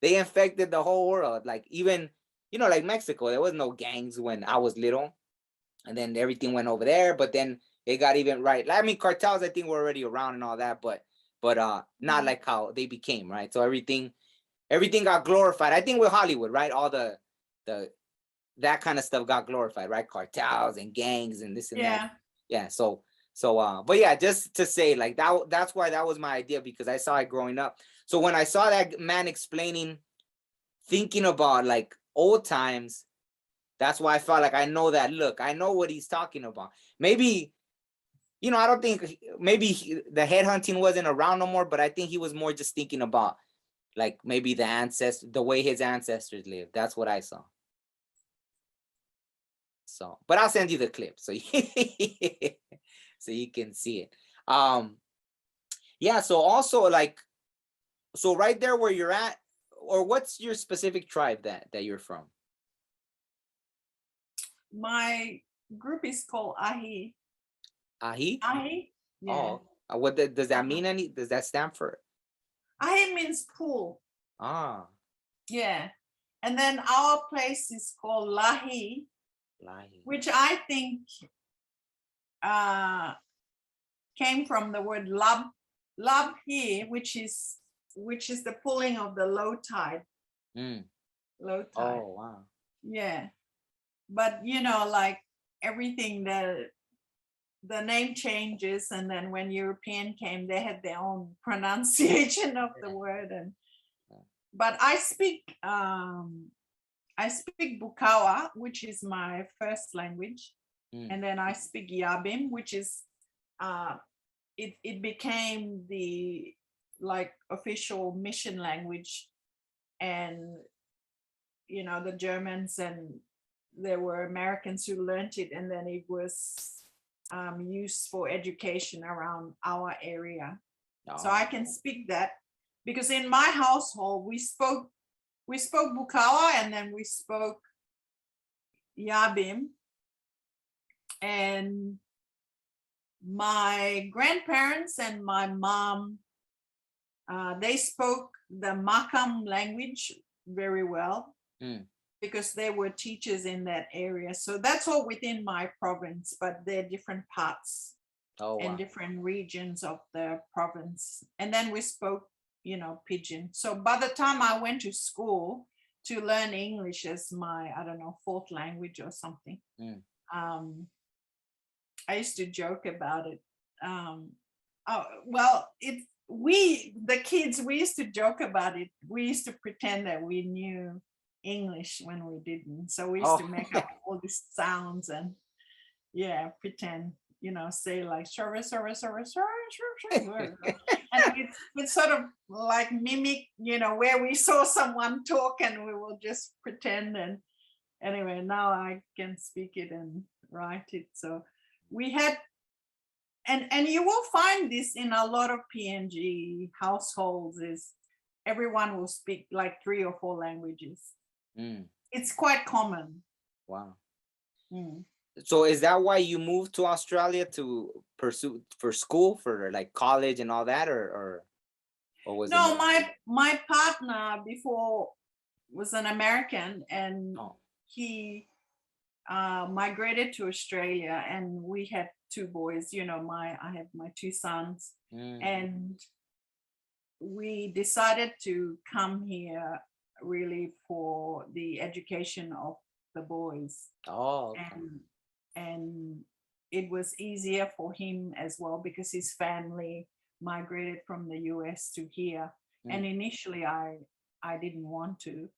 they infected the whole world. Like even, like Mexico, there was no gangs when I was little. and then everything went over there. But then it got even right. I mean, cartels I think were already around and all that, but not like how they became, right? So everything got glorified. I think with Hollywood, right? All the that kind of stuff got glorified, right? Cartels and gangs and this and that. Yeah. So but yeah, just to say like that's why that was my idea, because I saw it growing up. So when I saw that man explaining, thinking about like old times, that's why I felt like I know that look. I know what he's talking about. Maybe, I don't think maybe the headhunting wasn't around no more, but I think he was more just thinking about like maybe the way his ancestors lived. That's what I saw. So, but I'll send you the clip so so you can see it. Yeah. So also like, so right there where you're at, or what's your specific tribe that you're from? My group is called Ahi. Ahi? Ahi? Yeah. Oh, what does that mean? Does that stand for? Ahi means pool. Ah. Yeah. And then our place is called Lahi, which I think came from the word lab here, which is the pulling of the low tide. Low tide. Oh wow. Yeah. But like everything, the name changes, and then when European came, they had their own pronunciation of the word. And but I speak Bukawa, which is my first language, and then I speak Yabim, which is it became the like official mission language, and the Germans, and there were Americans who learned it, and then it was used for education around our area. So I can speak that, because in my household we spoke Bukawa, and then we spoke Yabim, and my grandparents and my mom, they spoke the Makam language very well, because they were teachers in that area. So that's all within my province, but they're different parts and different regions of the province. And then we spoke, Pidgin. So by the time I went to school to learn English as my, I don't know, fourth language or something, I used to joke about it. The kids, we used to joke about it. We used to pretend that we knew English when we didn't. So we used to make up all these sounds and pretend, say like sorry. And we sort of like mimic, where we saw someone talk, and we will just pretend. And anyway, now I can speak it and write it. So we had, and you will find this in a lot of PNG households, is everyone will speak like 3 or 4 languages. It's quite common. Wow. So is that why you moved to Australia, to pursue for school, for like college and all that, or was no? it my partner before was an American, and he migrated to Australia, and we had 2 boys. I have my 2 sons, and we decided to come here really for the education of the boys. And it was easier for him as well, because his family migrated from the US to here. And initially I didn't want to,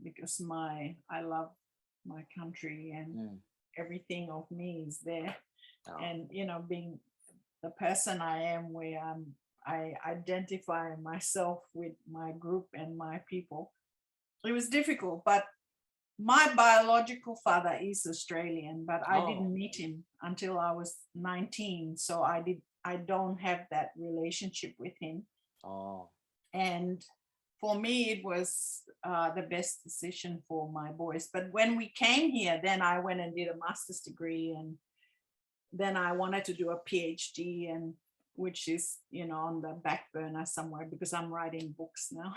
because I love my country, and everything of me is there. And being the person I am, where I identify myself with my group and my people, it was difficult. But my biological father is Australian, but I didn't meet him until I was 19. So I don't have that relationship with him. And for me, it was the best decision for my boys. But when we came here, then I went and did a master's degree, and then I wanted to do a PhD, and which is on the back burner somewhere, because I'm writing books now.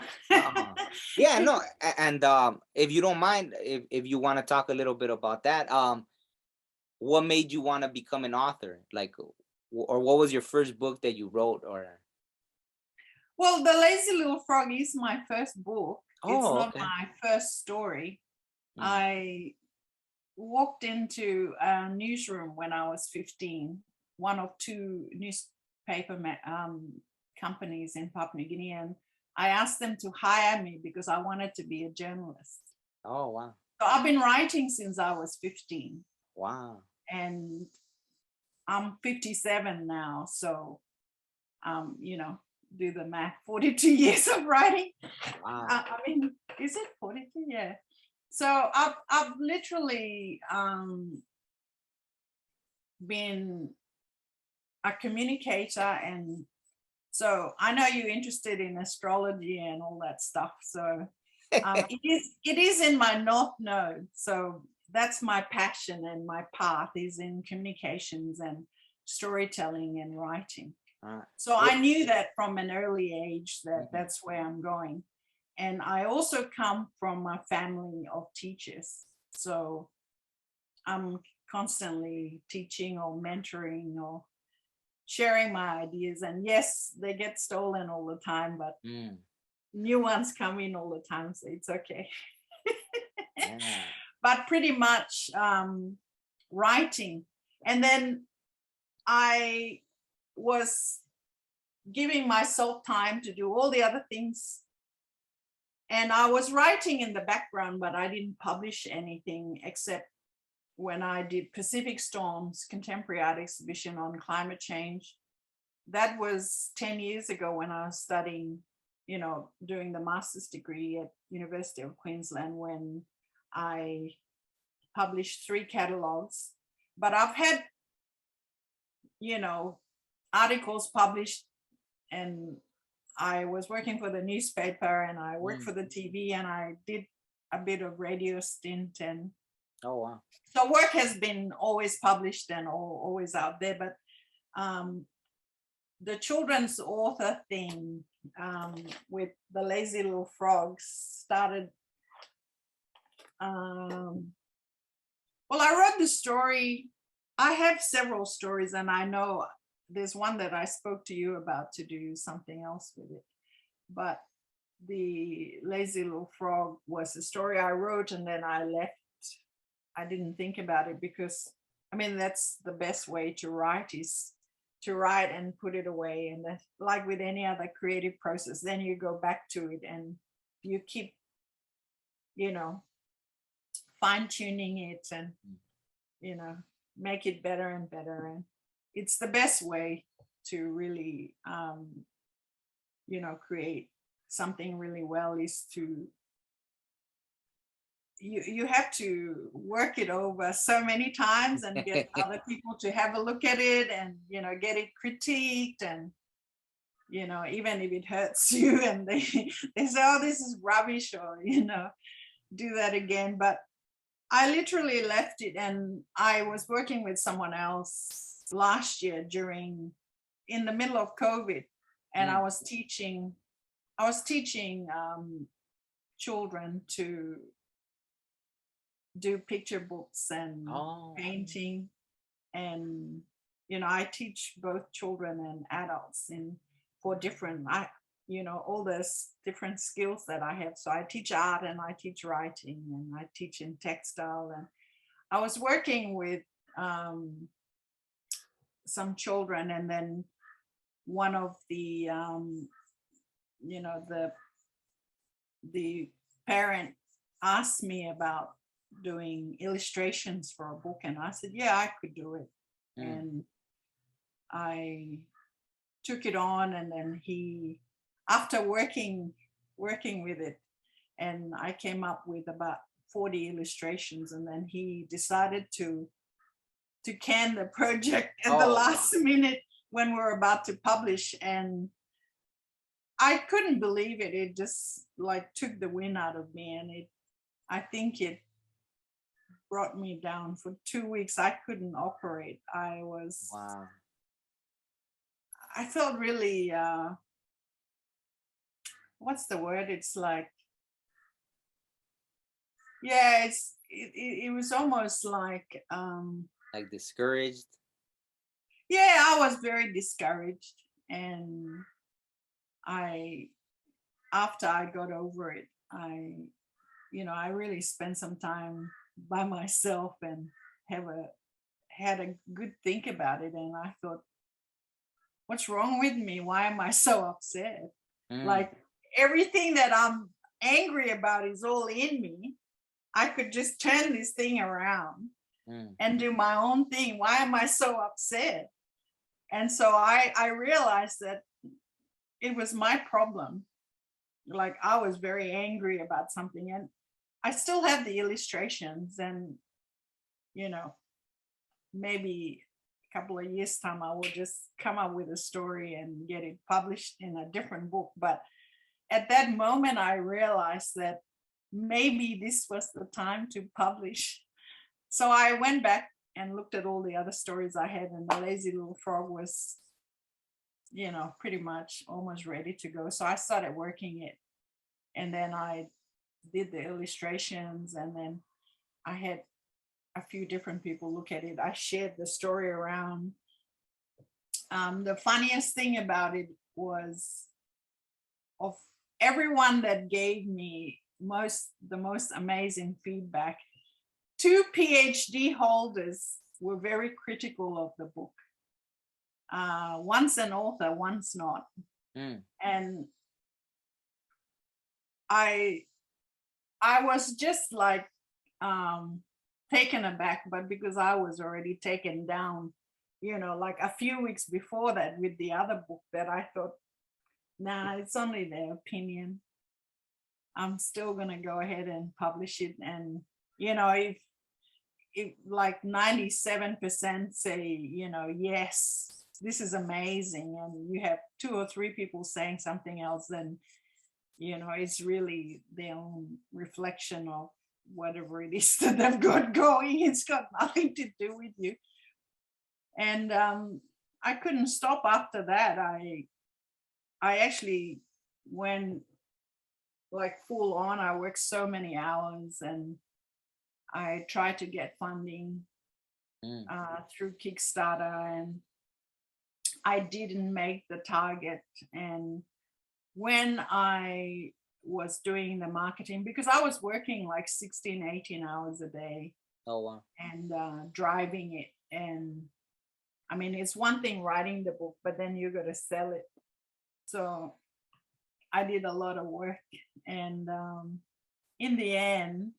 Yeah, no, and if you don't mind, if you want to talk a little bit about that, what made you want to become an author? Like, or what was your first book that you wrote? Or Well, The Lazy Little Frog is my first book. It's oh, not okay. my first story. Mm. I walked into a newsroom when I was 15, one of two newspaper companies in Papua New Guinea, and I asked them to hire me because I wanted to be a journalist. Oh, wow. So I've been writing since I was 15. Wow. And I'm 57 now, so you know, do the math, 42 years of writing. Wow. I mean, is it 42? Yeah. So I've literally been a communicator, and so I know you're interested in astrology and all that stuff. So it is in my North Node. So that's my passion, and my path is in communications and storytelling and writing. So I knew that from an early age that that's where I'm going. And I also come from a family of teachers. So I'm constantly teaching or mentoring or sharing my ideas. And yes, they get stolen all the time, but new ones come in all the time, so it's okay. Yeah. But pretty much writing. And then I was giving myself time to do all the other things. And I was writing in the background, but I didn't publish anything except when I did Pacific Storm's contemporary art exhibition on climate change. That was 10 years ago when I was studying, you know, doing the master's degree at University of Queensland, when I published 3 catalogs. But I've had, you know, articles published, and I was working for the newspaper, and I worked for the TV, and I did a bit of radio stint. And oh, wow. So work has been always published and always out there. But the children's author thing with The Lazy Little Frogs started. Well, I wrote the story. I have several stories, and I know there's one that I spoke to you about to do something else with it. But The Lazy Little Frog was a story I wrote, and then I left. I didn't think about it because, I mean, that's the best way to write, is to write and put it away. And that's like with any other creative process, then you go back to it and you keep, you know, fine tuning it and, you know, make it better and better. And it's the best way to really, you know, create something really well, is to, you have to work it over so many times and get other people to have a look at it, and, you know, get it critiqued, and, you know, even if it hurts you and they say, oh, this is rubbish, or, you know, do that again. But I literally left it, and I was working with someone else last year in the middle of COVID, and I was teaching children to do picture books and painting. And, you know, I teach both children and adults for different, you know, all those different skills that I have. So I teach art, and I teach writing, and I teach in textile. And I was working with some children, and then one of the, you know, the parent asked me about doing illustrations for a book, and I said, yeah, I could do it. And I took it on, and then he, after working with it, and I came up with about 40 illustrations, and then he decided to can the project at the last minute when we're about to publish. And I couldn't believe it. It just like took the wind out of me, and I think it brought me down for 2 weeks. I couldn't operate. I felt really, what's the word? It's like, yeah, it was almost like Like discouraged? Yeah, I was very discouraged. And after I got over it, I really spent some time by myself and had a good think about it. And I thought, what's wrong with me? Why am I so upset? Mm, Like everything that I'm angry about is all in me. I could just turn this thing around mm, and do my own thing. Why am I so upset? And so I realized that it was my problem. Like I was very angry about something, and I still have the illustrations. And you know, maybe a couple of years time, I will just come up with a story and get it published in a different book. But at that moment, I realized that maybe this was the time to publish. So I went back and looked at all the other stories I had, and The Lazy Little Frog was, pretty much almost ready to go. So I started working it, and then I did the illustrations, and then I had a few different people look at it. I shared the story around. The funniest thing about it was, of everyone that gave me the most amazing feedback, two PhD holders were very critical of the book. One's an author, one's not. mm. And I was just like taken aback, but because I was already taken down, like a few weeks before that with the other book, that I thought, nah, it's only their opinion. I'm still gonna go ahead and publish it. And if like 97% say, yes, this is amazing, and you have 2 or 3 people saying something else, then it's really their own reflection of whatever it is that they've got going. It's got nothing to do with you. And I couldn't stop after that. I actually went like full on. I worked so many hours, and I tried to get funding Mm. through Kickstarter, and I didn't make the target. And when I was doing the marketing, because I was working like 16, 18 hours a day Oh wow. and driving it. And I mean, it's one thing writing the book, but then you got to sell it. So I did a lot of work. And in the end,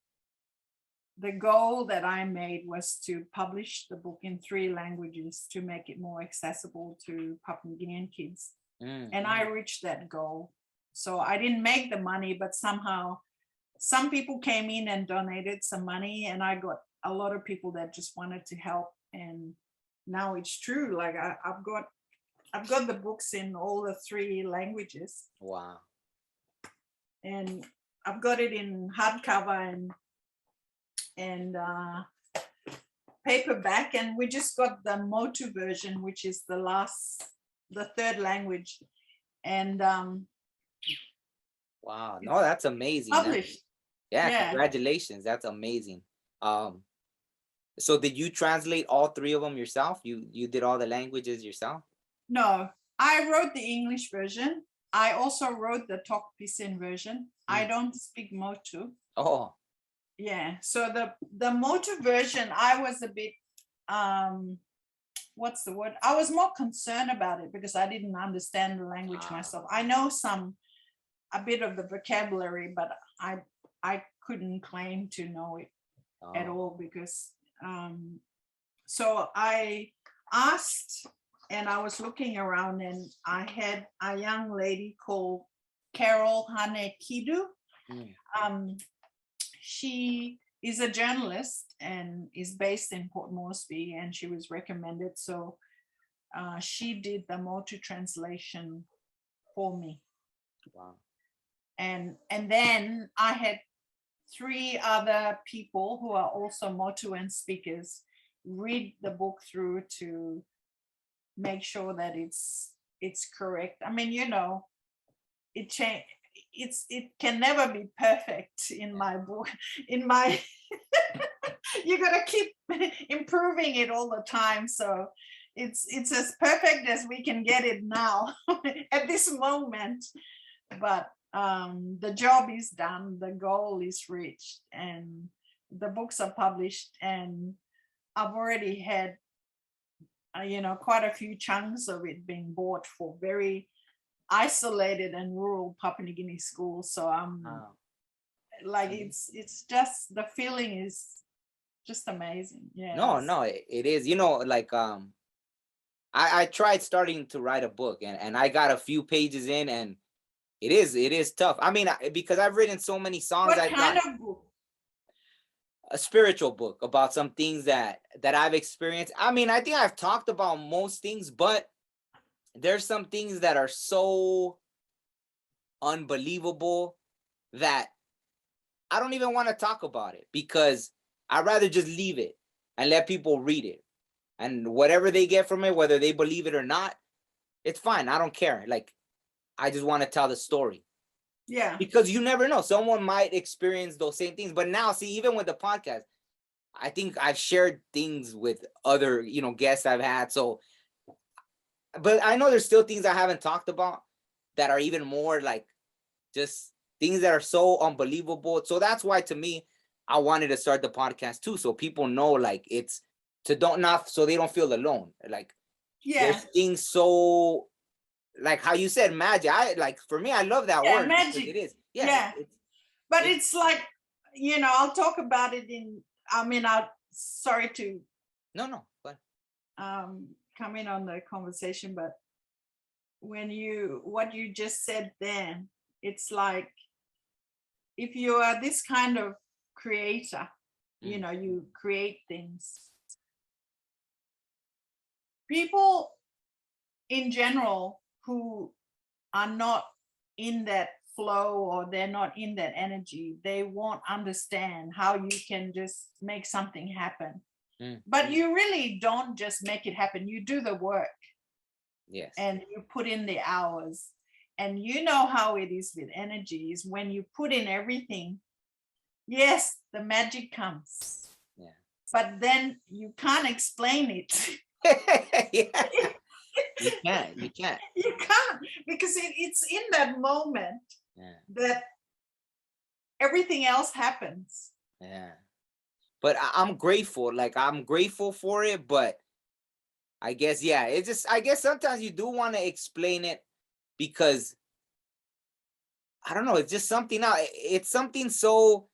the goal that I made was to publish the book in 3 languages to make it more accessible to Papua New Guinean kids. Mm. And I reached that goal. So I didn't make the money, but somehow some people came in and donated some money, and I got a lot of people that just wanted to help. And now it's true. Like I've got the books in all the 3 languages, Wow. and I've got it in hardcover and paperback, and we just got the Motu version, which is the 3rd language, and Wow. No, that's amazing. published. Yeah, Yeah. congratulations. That's amazing. So did you translate all 3 of them yourself? You did all the languages yourself? No, I wrote the English version. I also wrote the Tok Pisin version. I don't speak Motu. Oh. Yeah. So the Motu version, I was a bit what's the word? I was more concerned about it because I didn't understand the language myself. I know a bit of the vocabulary, but I couldn't claim to know it at all, because so I asked, and I was looking around, and I had a young lady called Carol Hanekidu. She is a journalist and is based in Port Moresby, and she was recommended. So she did the Motu translation for me. Wow. And then I had 3 other people who are also Motuan speakers read the book through to make sure that it's correct. I mean, it changed. it can never be perfect in my book. In my you got to keep improving it all the time. So it's as perfect as we can get it now at this moment. But the job is done, the goal is reached, and the books are published, and I've already had quite a few chunks of it being bought for very isolated and rural Papua New Guinea schools. So I'm like, it's just, the feeling is just amazing. Yeah. No, it is. Like I tried starting to write a book, and I got a few pages in, and it is tough. I mean, because I've written so many songs. What kind of book? A spiritual book about some things that I've experienced. I mean, I think I've talked about most things, but there's some things that are so unbelievable that I don't even want to talk about it, because I'd rather just leave it and let people read it, and whatever they get from it, whether they believe it or not, it's fine. I don't care. Like, I just want to tell the story. Yeah. Because you never know. Someone might experience those same things. But now, see, even with the podcast, I think I've shared things with other, guests I've had. So, but I know there's still things I haven't talked about that are even more like just things that are so unbelievable. So that's why, to me, I wanted to start the podcast too. So people know, like, it's so they don't feel alone. Like, there's things so, like how you said, magic. For me, I love that word. Magic. It is. Yeah. But it's like, I'll talk about it sorry to No, but come in on the conversation, but what you just said then, it's like, if you are this kind of creator, you create things. People in general who are not in that flow, or they're not in that energy, they won't understand how you can just make something happen. But you really don't just make it happen. You do the work. Yes. And you put in the hours. And you know how it is with energies. When you put in everything, yes, the magic comes. Yeah. But then you can't explain it. Yeah. You can't. You can't, because it's in that moment that everything else happens. Yeah. But I'm grateful. Like, I'm grateful for it, but I guess, I guess sometimes you do want to explain it, because I don't know, it's just something now. It's something so,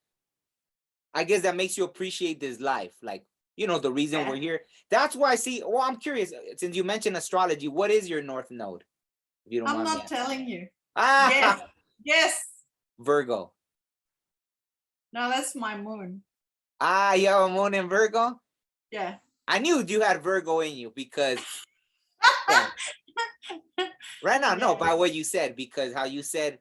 I guess, that makes you appreciate this life. Like, the reason we're here. That's why, I'm curious, since you mentioned astrology, what is your North Node? If you don't I'm mind not telling you. Ah, Yes. Virgo. No, that's my moon. You have a moon in Virgo? Yeah. I knew you had Virgo in you, because right now, no, by what you said, because how you said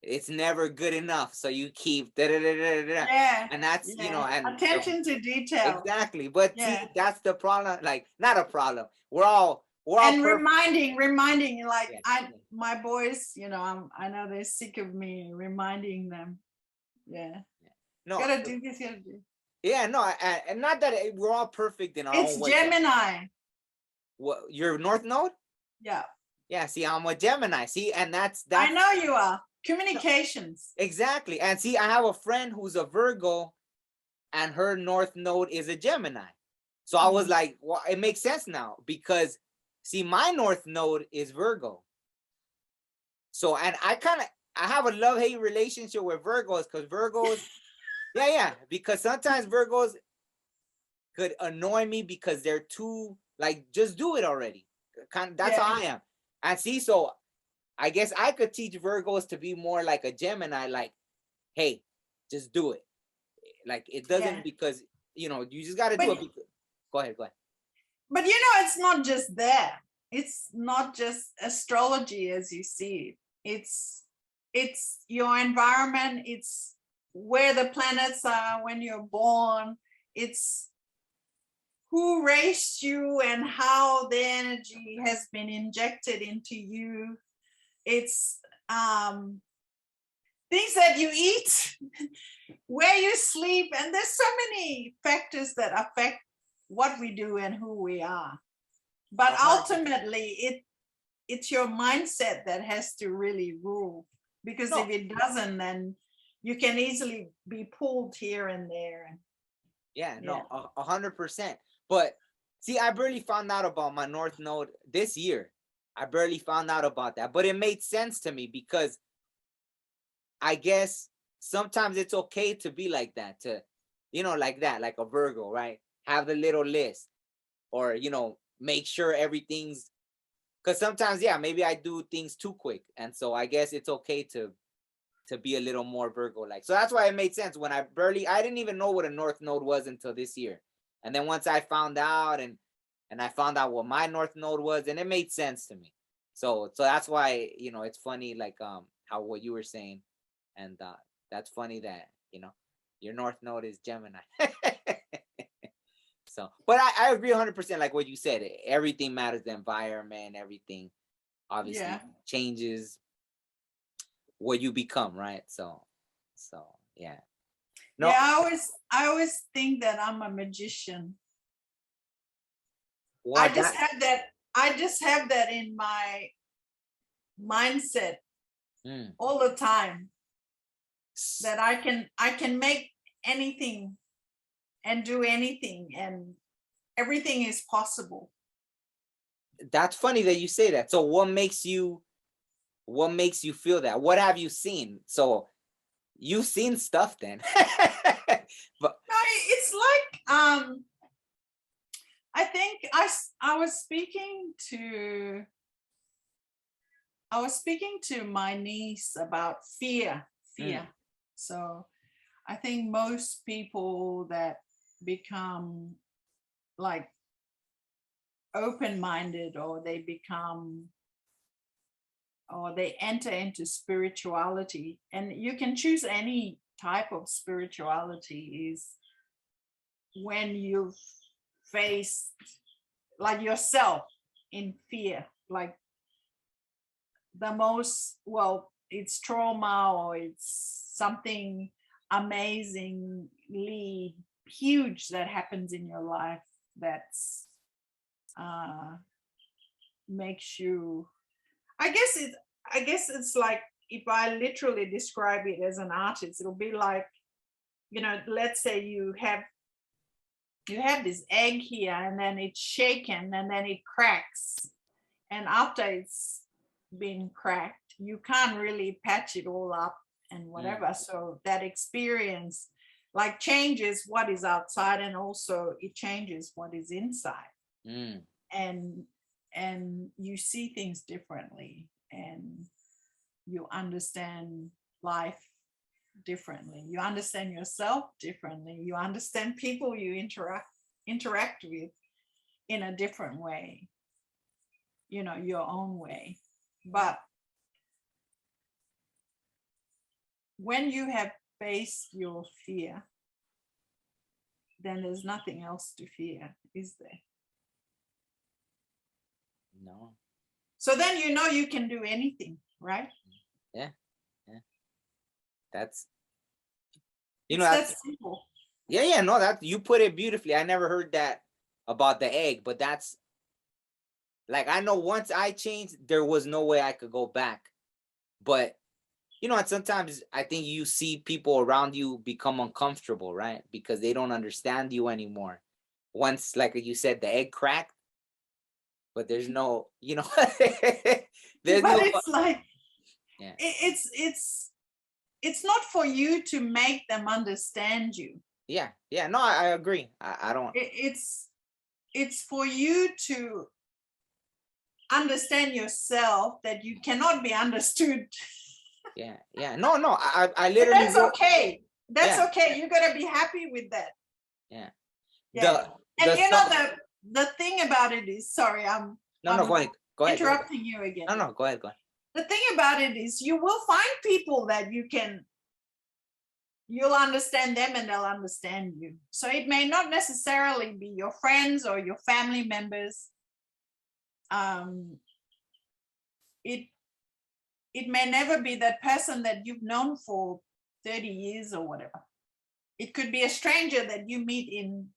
it's never good enough, so you keep and that's and attention to detail. Exactly. But see, that's the problem. Like, not a problem. We're all and reminding like my boys, I know they're sick of me reminding them. No, gotta do this, gotta do. No, and not that we're all perfect in our own way. It's Gemini. What, your North Node? Yeah, see, I'm a Gemini. See, and that's I know you are. Communications. No, exactly. And see, I have a friend who's a Virgo, and her North Node is a Gemini. So I was like, well, it makes sense now, because see, my North Node is Virgo. So, and I have a love-hate relationship with Virgos, because Virgos, because sometimes Virgos could annoy me because they're too, like, just do it already. That's how I am. And see, so I guess I could teach Virgos to be more like a Gemini, like, hey, just do it. Like, it doesn't, because, you just got to do it. Because, go ahead. But, it's not just that. It's not just astrology as you see it. It's your environment. It's where the planets are when you're born. It's who raised you and how the energy has been injected into you. It's things that you eat, where you sleep, and there's so many factors that affect what we do and who we are. But ultimately, it's your mindset that has to really rule, because if it doesn't, then you can easily be pulled here and there. Yeah, no, 100%. But see, I barely found out about my North Node this year. I barely found out about that, but it made sense to me because I guess sometimes it's okay to be like that, to, like that, like a Virgo, right? Have the little list, or, make sure everything's, because sometimes, maybe I do things too quick. And so I guess it's okay to be a little more Virgo-like. So that's why it made sense when I didn't even know what a North Node was until this year. And then once I found out and I found out what my North Node was, and it made sense to me. So that's why, it's funny, like how what you were saying. And that's funny that, your North Node is Gemini. So, but I agree 100%, like what you said. Everything matters, the environment, everything obviously changes what you become, right? So yeah. No, I always think that I'm a magician. I just have that in my mindset all the time, that I can make anything and do anything, and everything is possible. That's funny that you say that. So what makes you feel that? What have you seen? So you've seen stuff then. But it's like I think I was speaking to my niece about fear. So I think most people that become like open-minded, or they enter into spirituality, and you can choose any type of spirituality, is when you've faced like yourself in fear, like the most, it's trauma, or it's something amazingly huge that happens in your life that's makes you, I guess it's like, if I literally describe it as an artist, it'll be like, let's say you have this egg here, and then it's shaken, and then it cracks, and after it's been cracked, you can't really patch it all up and whatever. So that experience like changes what is outside, and also it changes what is inside. And you see things differently, and you understand life differently, you understand yourself differently, you understand people you interact with in a different way, your own way. But when you have faced your fear, then there's nothing else to fear, is there? No. So then you can do anything, right? Yeah. That's that's simple. Yeah, no, that you put it beautifully. I never heard that about the egg, but that's like, I know once I changed, there was no way I could go back. But and sometimes I think you see people around you become uncomfortable, right? Because they don't understand you anymore. Once, like you said, the egg cracked, but there's no, there's but no. It's like, it's not for you to make them understand you. Yeah, no, I agree. I don't. It's for you to understand yourself, that you cannot be understood. Yeah. No, I literally. And that's okay. That's okay. You gotta be happy with that. Yeah. The thing about it is, sorry, I'm go ahead. Interrupting you again. No, go ahead. The thing about it is, you will find people that you'll understand them, and they'll understand you. So it may not necessarily be your friends or your family members. it may never be that person that you've known for 30 years or whatever. It could be a stranger that you meet in,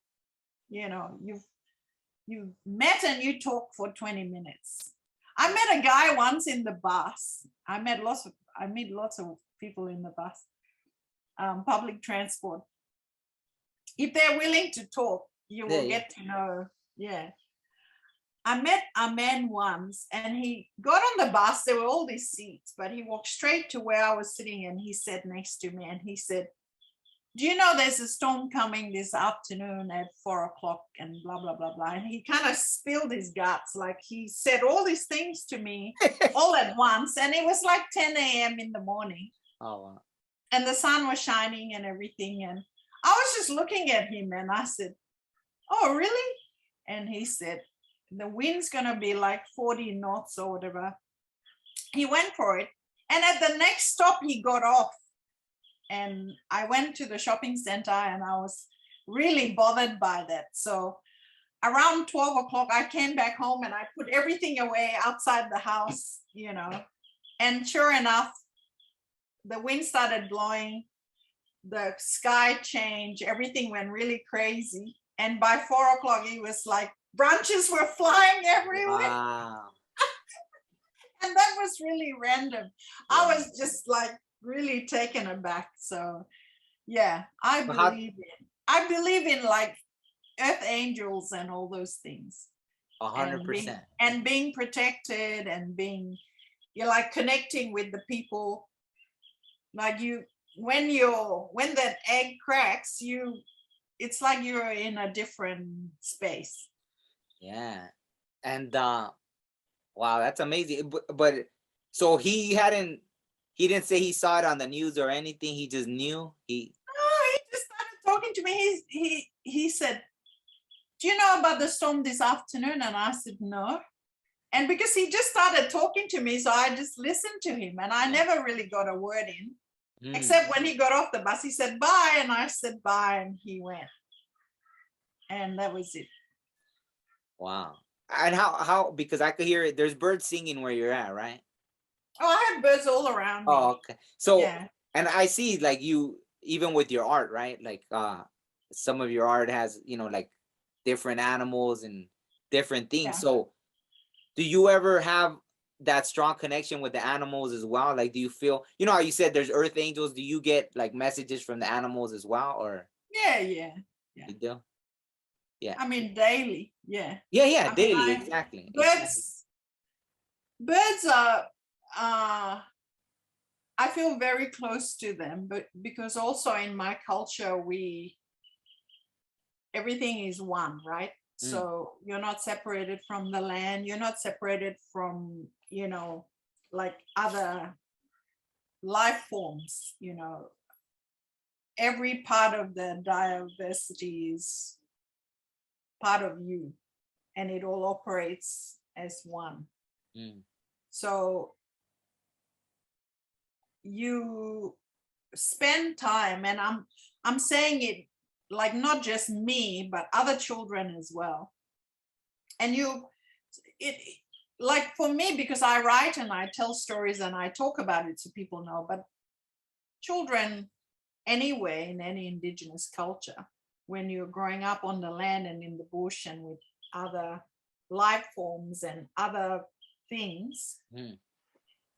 you've met and you talk for 20 minutes. I met a guy once in the bus. I meet lots of people in the bus, public transport. If they're willing to talk, you will get to know. Yeah. I met a man once and he got on the bus. There were all these seats, but he walked straight to where I was sitting and he sat next to me and he said, do you know there's a storm coming this afternoon at 4:00 and blah, blah, blah, blah. And he kind of spilled his guts. Like he said all these things to me all at once. And it was like 10 a.m. in the morning. Oh, wow. And the sun was shining and everything. And I was just looking at him and I said, oh, really? And he said, the wind's going to be like 40 knots or whatever. He went for it. And at the next stop, he got off. And I went to the shopping center and I was really bothered by that. So around 12:00, I came back home and I put everything away outside the house, and sure enough, the wind started blowing, the sky changed, everything went really crazy. And by 4:00, it was like branches were flying everywhere. Wow. And that was really random. I was just like really taken aback. So yeah, I believe in like earth angels and all those things. 100%. And being protected and being, you're like connecting with the people. Like when that egg cracks, it's like you're in a different space. Yeah. And wow, that's amazing. But so he didn't say he saw it on the news or anything. He just knew. No, he just started talking to me. He said, do you know about the storm this afternoon? And I said, no. And because he just started talking to me, so I just listened to him and I never really got a word in, except when he got off the bus, he said, bye. And I said, bye. And he went. And that was it. Wow. And how, because I could hear it, there's birds singing where you're at, right? Oh, I have birds all around me. Oh, okay. So, yeah. And I see like you, even with your art, right? Like some of your art has, like different animals and different things. Yeah. So do you ever have that strong connection with the animals as well? Like, do you feel, how you said there's earth angels, do you get like messages from the animals as well, or? Yeah. You do? Yeah. I mean, daily. Yeah. Yeah, daily, exactly. Birds are, I feel very close to them, but because also in my culture, everything is one, right? So you're not separated from the land. You're not separated from, like other life forms, every part of the diversity is part of you and it all operates as one. So you spend time, and I'm saying it like not just me, but other children as well. And like for me, because I write and I tell stories and I talk about it so people know, but children anyway, in any Indigenous culture, when you're growing up on the land and in the bush and with other life forms and other things,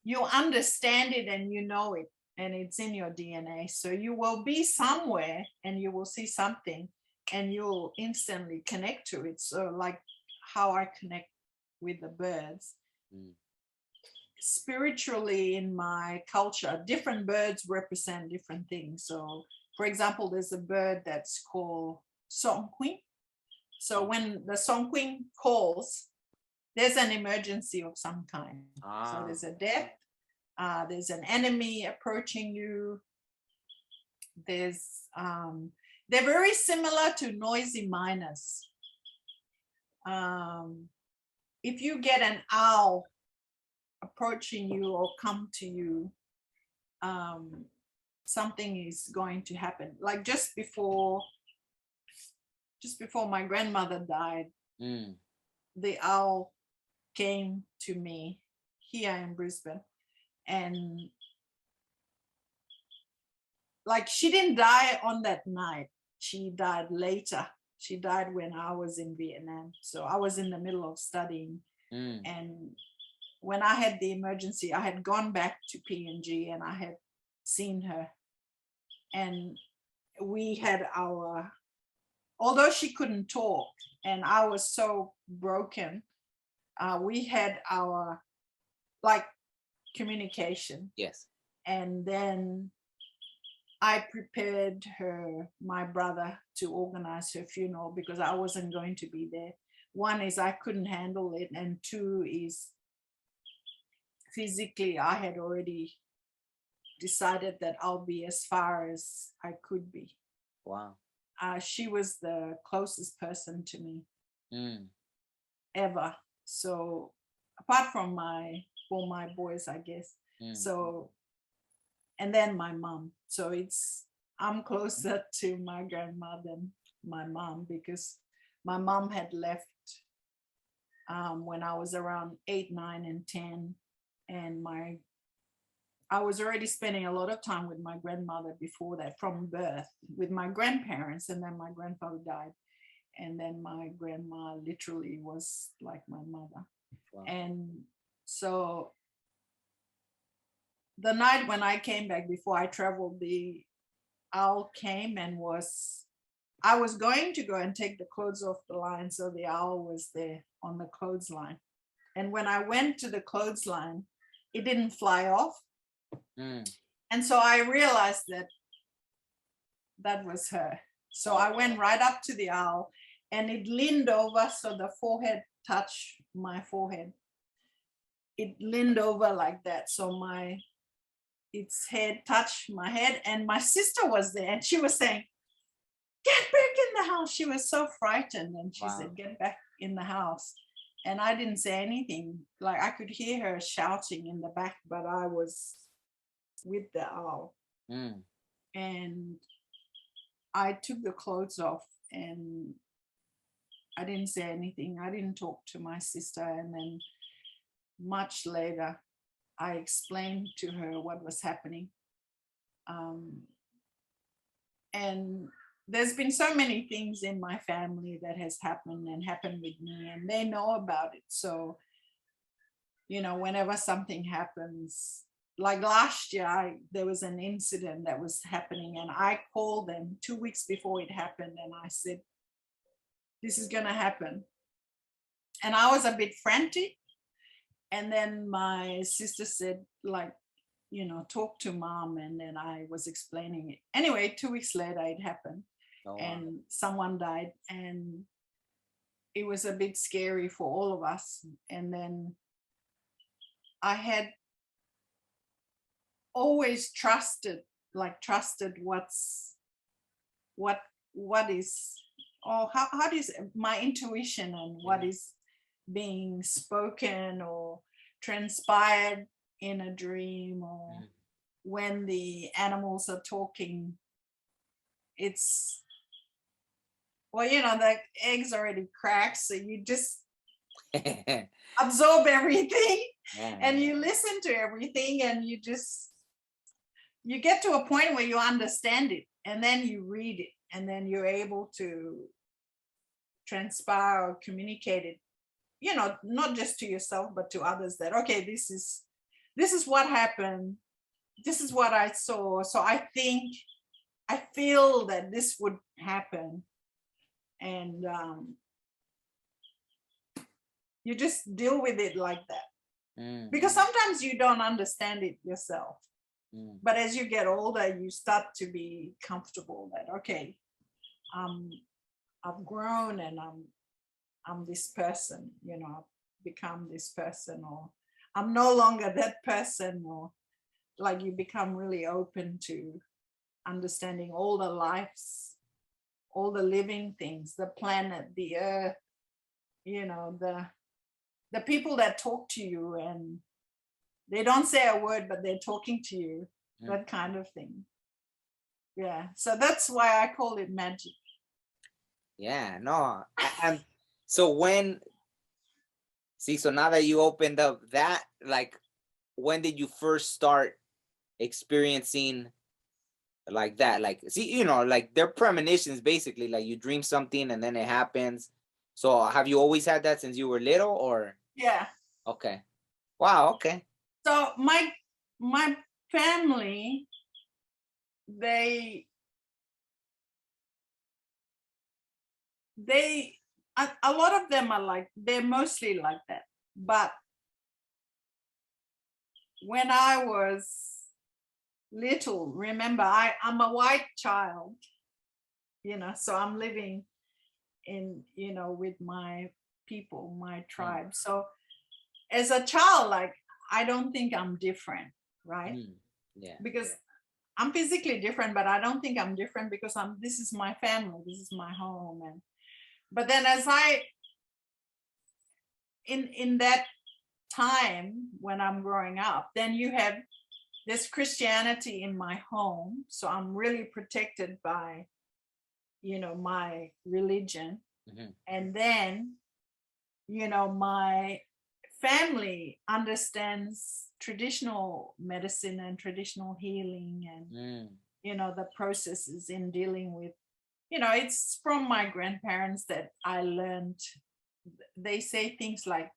you understand it and you know it, and it's in your DNA. So you will be somewhere and you will see something and you'll instantly connect to it. So like how I connect with the birds. Spiritually, in my culture, different birds represent different things. So for example, there's a bird that's called songqueen. So when the songqueen calls, there's an emergency of some kind. So there's a death, there's an enemy approaching you. They're very similar to noisy miners. If you get an owl approaching you or come to you, something is going to happen. Like just before my grandmother died, the owl came to me here in Brisbane, And like, she didn't die on that night. She died later. She died when I was in Vietnam. So I was in the middle of studying. And when I had the emergency, I had gone back to PNG and I had seen her. And we had our, although she couldn't talk and I was so broken, we had our like communication. Yes. And then I prepared my brother, to organize her funeral because I wasn't going to be there. One is I couldn't handle it, and two is physically I had already decided that I'll be as far as I could be. Wow. She was the closest person to me ever. So apart from my boys, I guess. So, and then my mom. So I'm closer to my grandma than my mom because my mom had left when I was around 8, 9, and 10. And I was already spending a lot of time with my grandmother before that, from birth, with my grandparents, and then my grandfather died. And then my grandma literally was like my mother. Wow. And so the night when I came back, before I traveled, the owl came and I was going to go and take the clothes off the line. So the owl was there on the clothesline. And when I went to the clothesline, it didn't fly off. And so I realized that was her. So I went right up to the owl and it leaned over. So the forehead touched my forehead. It leaned over like that. So its head touched my head, and my sister was there and she was saying, "Get back in the house." She was so frightened, and she said, "Get back in the house." And I didn't say anything. Like, I could hear her shouting in the back, but I was with the owl. And I took the clothes off and I didn't say anything. I didn't talk to my sister. And then much later, I explained to her what was happening. And there's been so many things in my family that has happened with me, and they know about it. So, whenever something happens, like last year, there was an incident that was happening, and I called them 2 weeks before it happened, and I said, "This is going to happen." And I was a bit frantic. And then my sister said, like, talk to mom. And then I was explaining it. Anyway, 2 weeks later, it happened. Oh, wow. And someone died. And it was a bit scary for all of us. And then I had always trusted what is, or how is my intuition and what is being spoken or transpired in a dream, or when the animals are talking. It's, the eggs already cracked, so you just absorb everything and you listen to everything, and you get to a point where you understand it, and then you read it, and then you're able to transpire or communicate it, not just to yourself, but to others, that, okay, this is what happened. This is what I saw. So I feel that this would happen. And you just deal with it like that. Because sometimes you don't understand it yourself. But as you get older, you start to be comfortable that, okay, I've grown and I'm this person, I've become this person, or I'm no longer that person, or like you become really open to understanding all the lives, all the living things, the planet, the earth, the people that talk to you and they don't say a word, but they're talking to you, that kind of thing. Yeah. So that's why I call it magic. Yeah, no. And so so now that you opened up that, like, when did you first start experiencing like that? Like, see, you know, like they're premonitions, basically, like you dream something and then it happens. So have you always had that since you were little, or? Yeah. Okay. Wow. Okay. So my family, they a lot of them are like, they're mostly like that. But when I was little, remember, I'm a white child, you know, so I'm living in, you know, with my people, my tribe. So as a child, like, I don't think I'm different, right? Yeah. Because I'm physically different, but I don't think I'm different because this is my family, this is my home. And but then as I in that time when I'm growing up, then you have this Christianity in my home. So I'm really protected by, you know, my religion. And then, you know, my family understands traditional medicine and traditional healing and, you know, the processes in dealing with, you know, it's from my grandparents that I learned. They say things like,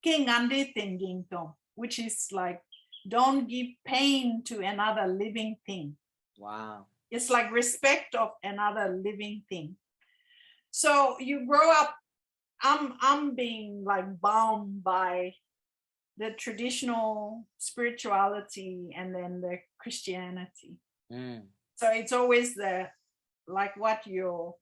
King Andi Thinking Tom, which is like, don't give pain to another living thing. Wow. It's like respect of another living thing. So you grow up, I'm being like bound by the traditional spirituality and then the Christianity. So it's always like what the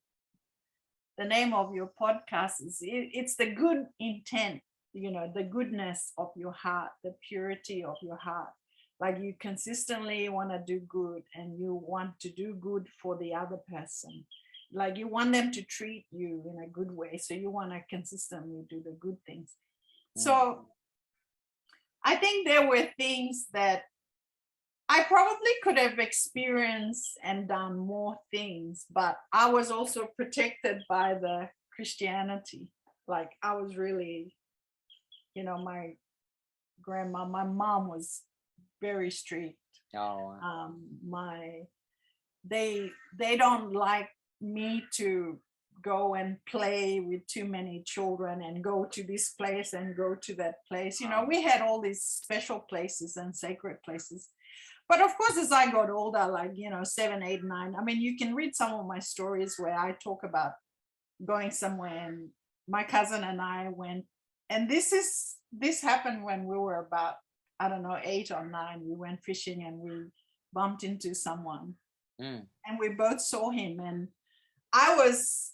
name of your podcast is. It's the good intent, you know, the goodness of your heart, the purity of your heart. Like you consistently want to do good and you want to do good for the other person. Like you want them to treat you in a good way. So you want to consistently do the good things. So I think there were things that I probably could have experienced and done more things, but I was also protected by the Christianity. Like I was really, you know, my mom was very strict. Oh. They don't like me to go and play with too many children and go to this place and go to that place. You know, we had all these special places and sacred places. But of course, as I got older, like, you know, 7, 8, 9, I mean, you can read some of my stories where I talk about going somewhere and my cousin and I went, and this happened when we were about, I don't know, 8 or 9. We went fishing and we bumped into someone and we both saw him. And I was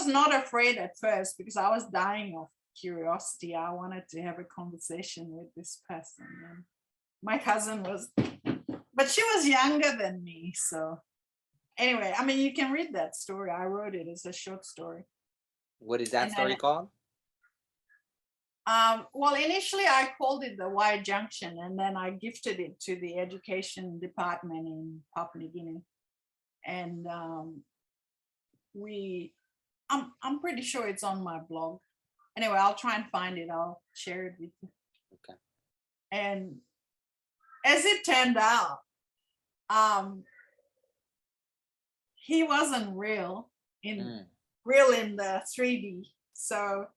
not afraid at first because I was dying of curiosity. I wanted to have a conversation with this person. And my cousin was, but she was younger than me. So anyway, I mean, you can read that story. I wrote it. It's a short story. What is that story called? Well, initially I called it the Y Junction, and then I gifted it to the education department in Papua New Guinea. And I'm pretty sure it's on my blog. Anyway, I'll try and find it. I'll share it with you. Okay. And as it turned out, he wasn't real in the 3D. So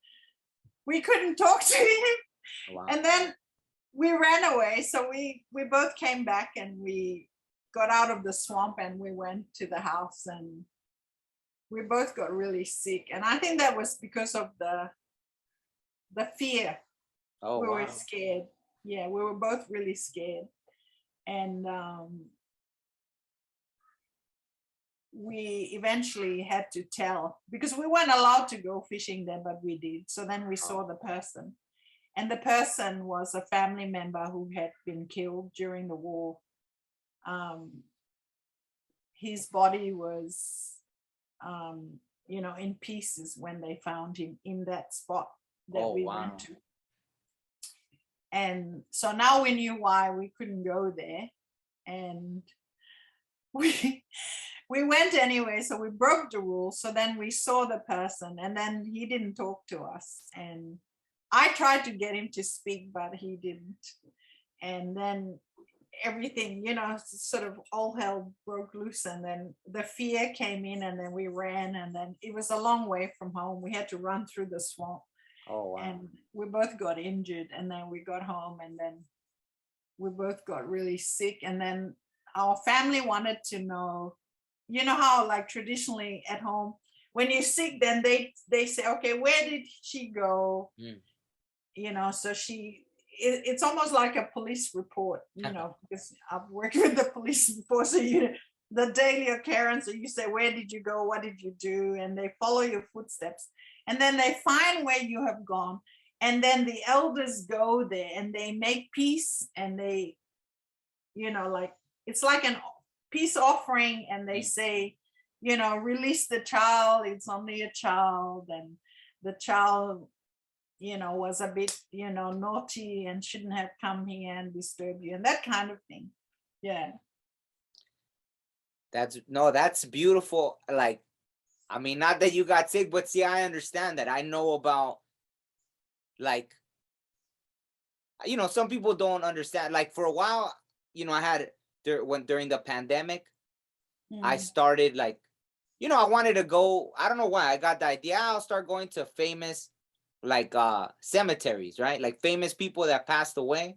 we couldn't talk to him. Wow. And then we ran away. So we both came back and we got out of the swamp and we went to the house and we both got really sick. And I think that was because of the fear. Oh, we wow. were scared. Yeah, we were both really scared. And we eventually had to tell, because we weren't allowed to go fishing there, but we did. So then we saw the person. And the person was a family member who had been killed during the war. His body was, you know, in pieces when they found him in that spot that we went to. And so now we knew why we couldn't go there. And we went anyway, so we broke the rules. So then we saw the person and then he didn't talk to us. And I tried to get him to speak, but he didn't. and then everything, sort of all hell broke loose, and then the fear came in, and then we ran, and then it was a long way from home. We had to run through the swamp. Oh wow. And we both got injured, and then we got home, and then we both got really sick, and then our family wanted to know, how like traditionally at home, when you're sick, then they say, okay, where did she go? So it's almost like a police report, because I've worked with the police before. So the daily occurrence, so you say, where did you go? What did you do? And they follow your footsteps. And then they find where you have gone. And then the elders go there and they make peace, and they, like, it's like an peace offering. And they say, release the child. It's only a child. And the child, was a bit, naughty and shouldn't have come here and disturb you, and that kind of thing. Yeah. That's beautiful. Like, I mean, not that you got sick, but see, I understand that. I know about, like, some people don't understand. Like, for a while, I had during the pandemic, I started, like, I wanted to go. I don't know why. I got the idea, I'll start going to famous, like, cemeteries, right? Like famous people that passed away.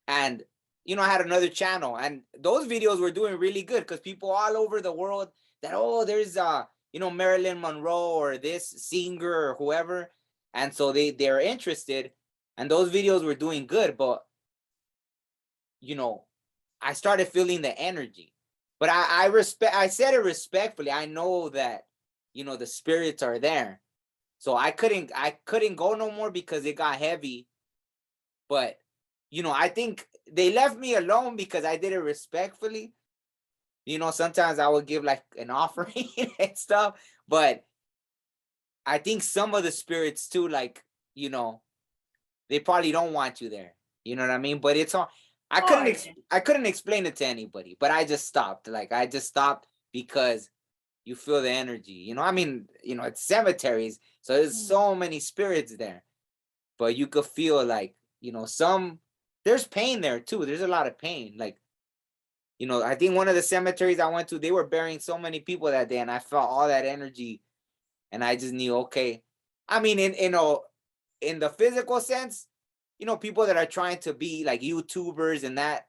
And I had another channel, and those videos were doing really good because people all over the world that, oh, there's Marilyn Monroe or this singer or whoever, and so they're interested, and those videos were doing good. But I started feeling the energy. But I said it respectfully. I know that the spirits are there. So I couldn't go no more because it got heavy. But I think they left me alone because I did it respectfully. Sometimes I would give like an offering and stuff, but I think some of the spirits too, like, they probably don't want you there. You know what I mean? But it's all, I couldn't explain it to anybody, but I just stopped. Like, I just stopped because you feel the energy. I mean, it's cemeteries, so there's so many spirits there, but you could feel, like, there's pain there too. There's a lot of pain. Like, I think one of the cemeteries I went to, they were burying so many people that day, and I felt all that energy, and I just knew, okay. I mean, in the physical sense, people that are trying to be like YouTubers and that,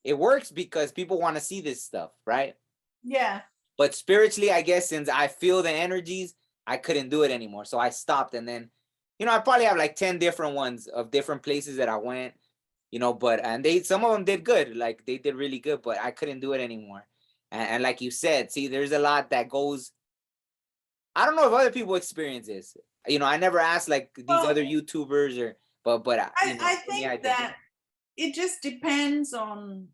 it works because people want to see this stuff, right? Yeah. But spiritually, I guess, since I feel the energies, I couldn't do it anymore. So I stopped. And then, I probably have like 10 different ones of different places that I went, and some of them did good. Like, they did really good, but I couldn't do it anymore. And like you said, see, there's a lot that goes, I don't know if other people experience this. I never asked like these other YouTubers but I think that it just depends on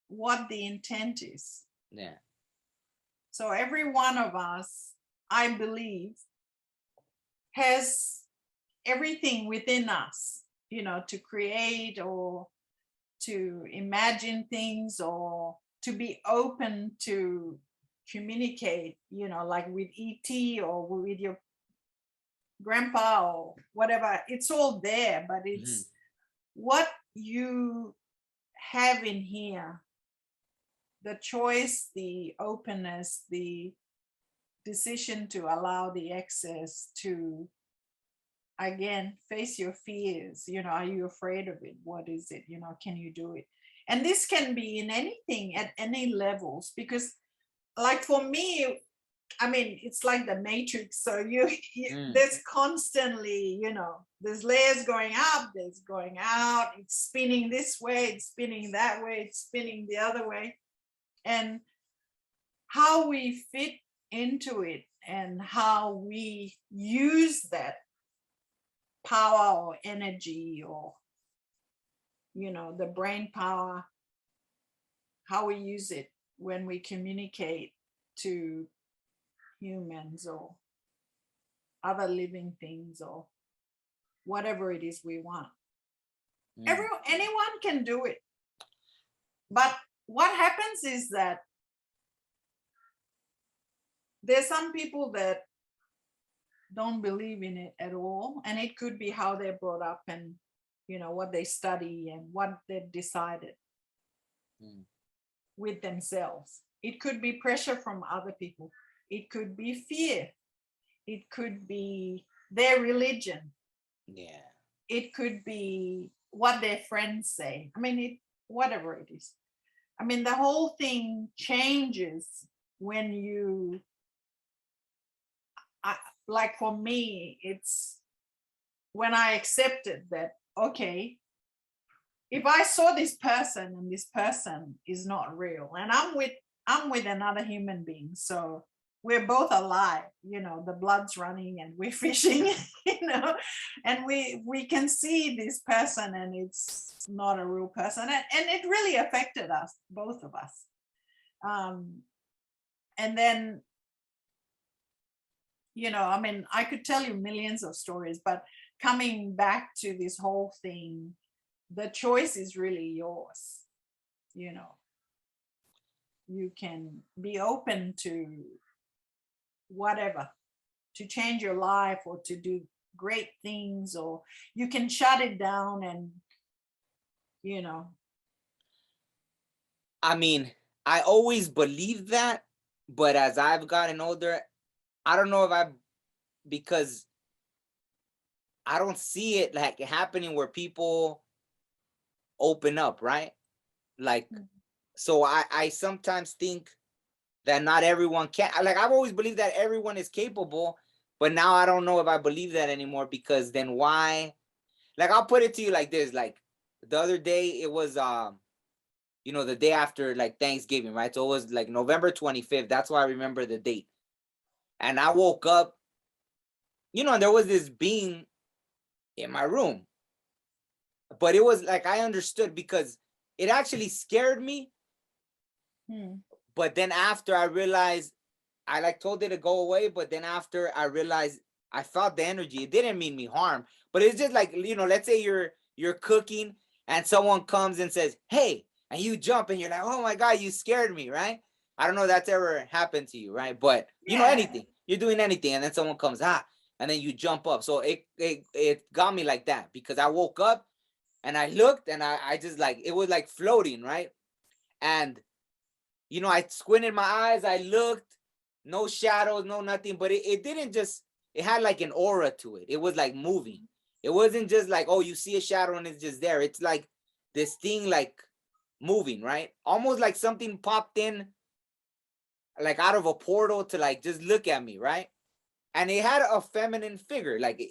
what the intent is. Yeah. So every one of us, I believe, has everything within us, to create or to imagine things or to be open to communicate, like with ET or with your grandpa or whatever. It's all there, but it's what you have in here, the choice, the openness, the decision to allow the access to, again, face your fears. Are you afraid of it? What is it? Can you do it? And this can be in anything at any levels, because, like, for me, I mean, it's like the matrix. So there's constantly, there's layers going up, there's going out, it's spinning this way, it's spinning that way, it's spinning the other way. And how we fit into it and how we use that power or energy or, the brain power, how we use it when we communicate to humans or other living things or whatever it is we want. Anyone can do it. But what happens is that there's some people that don't believe in it at all, and it could be how they're brought up, and what they study and what they've decided with themselves. It could be pressure from other people. It could be fear. It could be their religion. Yeah. It could be what their friends say. I mean, whatever it is. I mean, the whole thing changes when like for me, it's when I accepted that, okay, if I saw this person and this person is not real, and I'm with another human being, so we're both alive, the blood's running and we're fishing, and we can see this person and it's not a real person, and it really affected us, both of us. And then, I mean, I could tell you millions of stories, but coming back to this whole thing, the choice is really yours. You can be open to whatever, to change your life or to do great things, or you can shut it down and, I mean, I always believed that, but as I've gotten older, I don't know because I don't see it like happening where people open up, right? Like, so I sometimes think that not everyone can. Like, I've always believed that everyone is capable, but now I don't know if I believe that anymore, because then why? Like, I'll put it to you like this. Like, the other day, it was the day after like Thanksgiving, right? So it was like November 25th. That's why I remember the date. And I woke up, and there was this being in my room. But it was like, I understood, because it actually scared me. But then after I realized, I like told it to go away. But then after I realized, I felt the energy. It didn't mean me harm, but it's just like, let's say you're cooking and someone comes and says, "Hey," and you jump and you're like, "Oh my God, you scared me," right? I don't know if that's ever happened to you, right? But anything, you're doing anything, and then someone comes, and then you jump up. So it got me like that, because I woke up and I looked and I just like, it was like floating, right? And I squinted my eyes, I looked, no shadows, no nothing, but it didn't just, it had like an aura to it. It was like moving. It wasn't just like, oh, you see a shadow and it's just there. It's like this thing like moving, right? Almost like something popped in, like out of a portal to like just look at me, right? And it had a feminine figure, like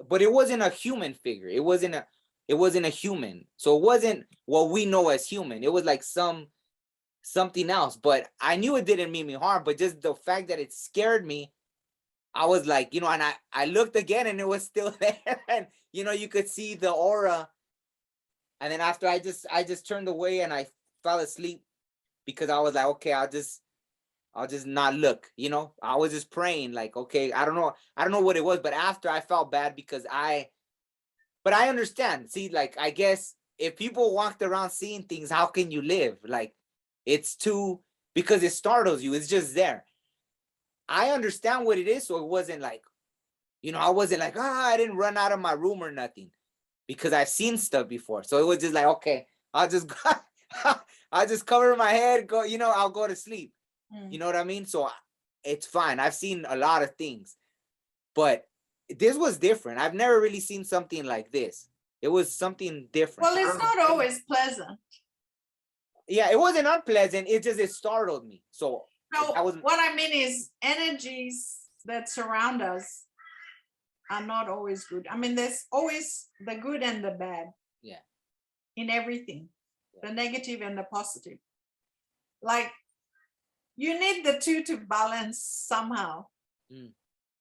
but it wasn't a human figure. It wasn't a human. So it wasn't what we know as human. It was like something else. But I knew it didn't mean me harm, but just the fact that it scared me, I was like, and I looked again and it was still there. And you could see the aura. And then after I just turned away and I fell asleep, because I was like, okay, I'll just not look. I was just praying, like, okay, I don't know what it was, but after I felt bad, because but I understand. See, like, I guess if people walked around seeing things, how can you live? Like, it's too, because it startles you. It's just there. I understand what it is. So it wasn't like, I wasn't like, I didn't run out of my room or nothing, because I've seen stuff before. So it was just like, okay, I'll just cover my head, go, I'll go to sleep. You know what I mean? So it's fine. I've seen a lot of things, but this was different. I've never really seen something like this. It was something different. Well, it's not always pleasant. Yeah, it wasn't unpleasant. It startled me. So what I mean is, energies that surround us are not always good. I mean, there's always the good and the bad. Yeah. In everything, the negative and the positive. Like, you need the two to balance somehow.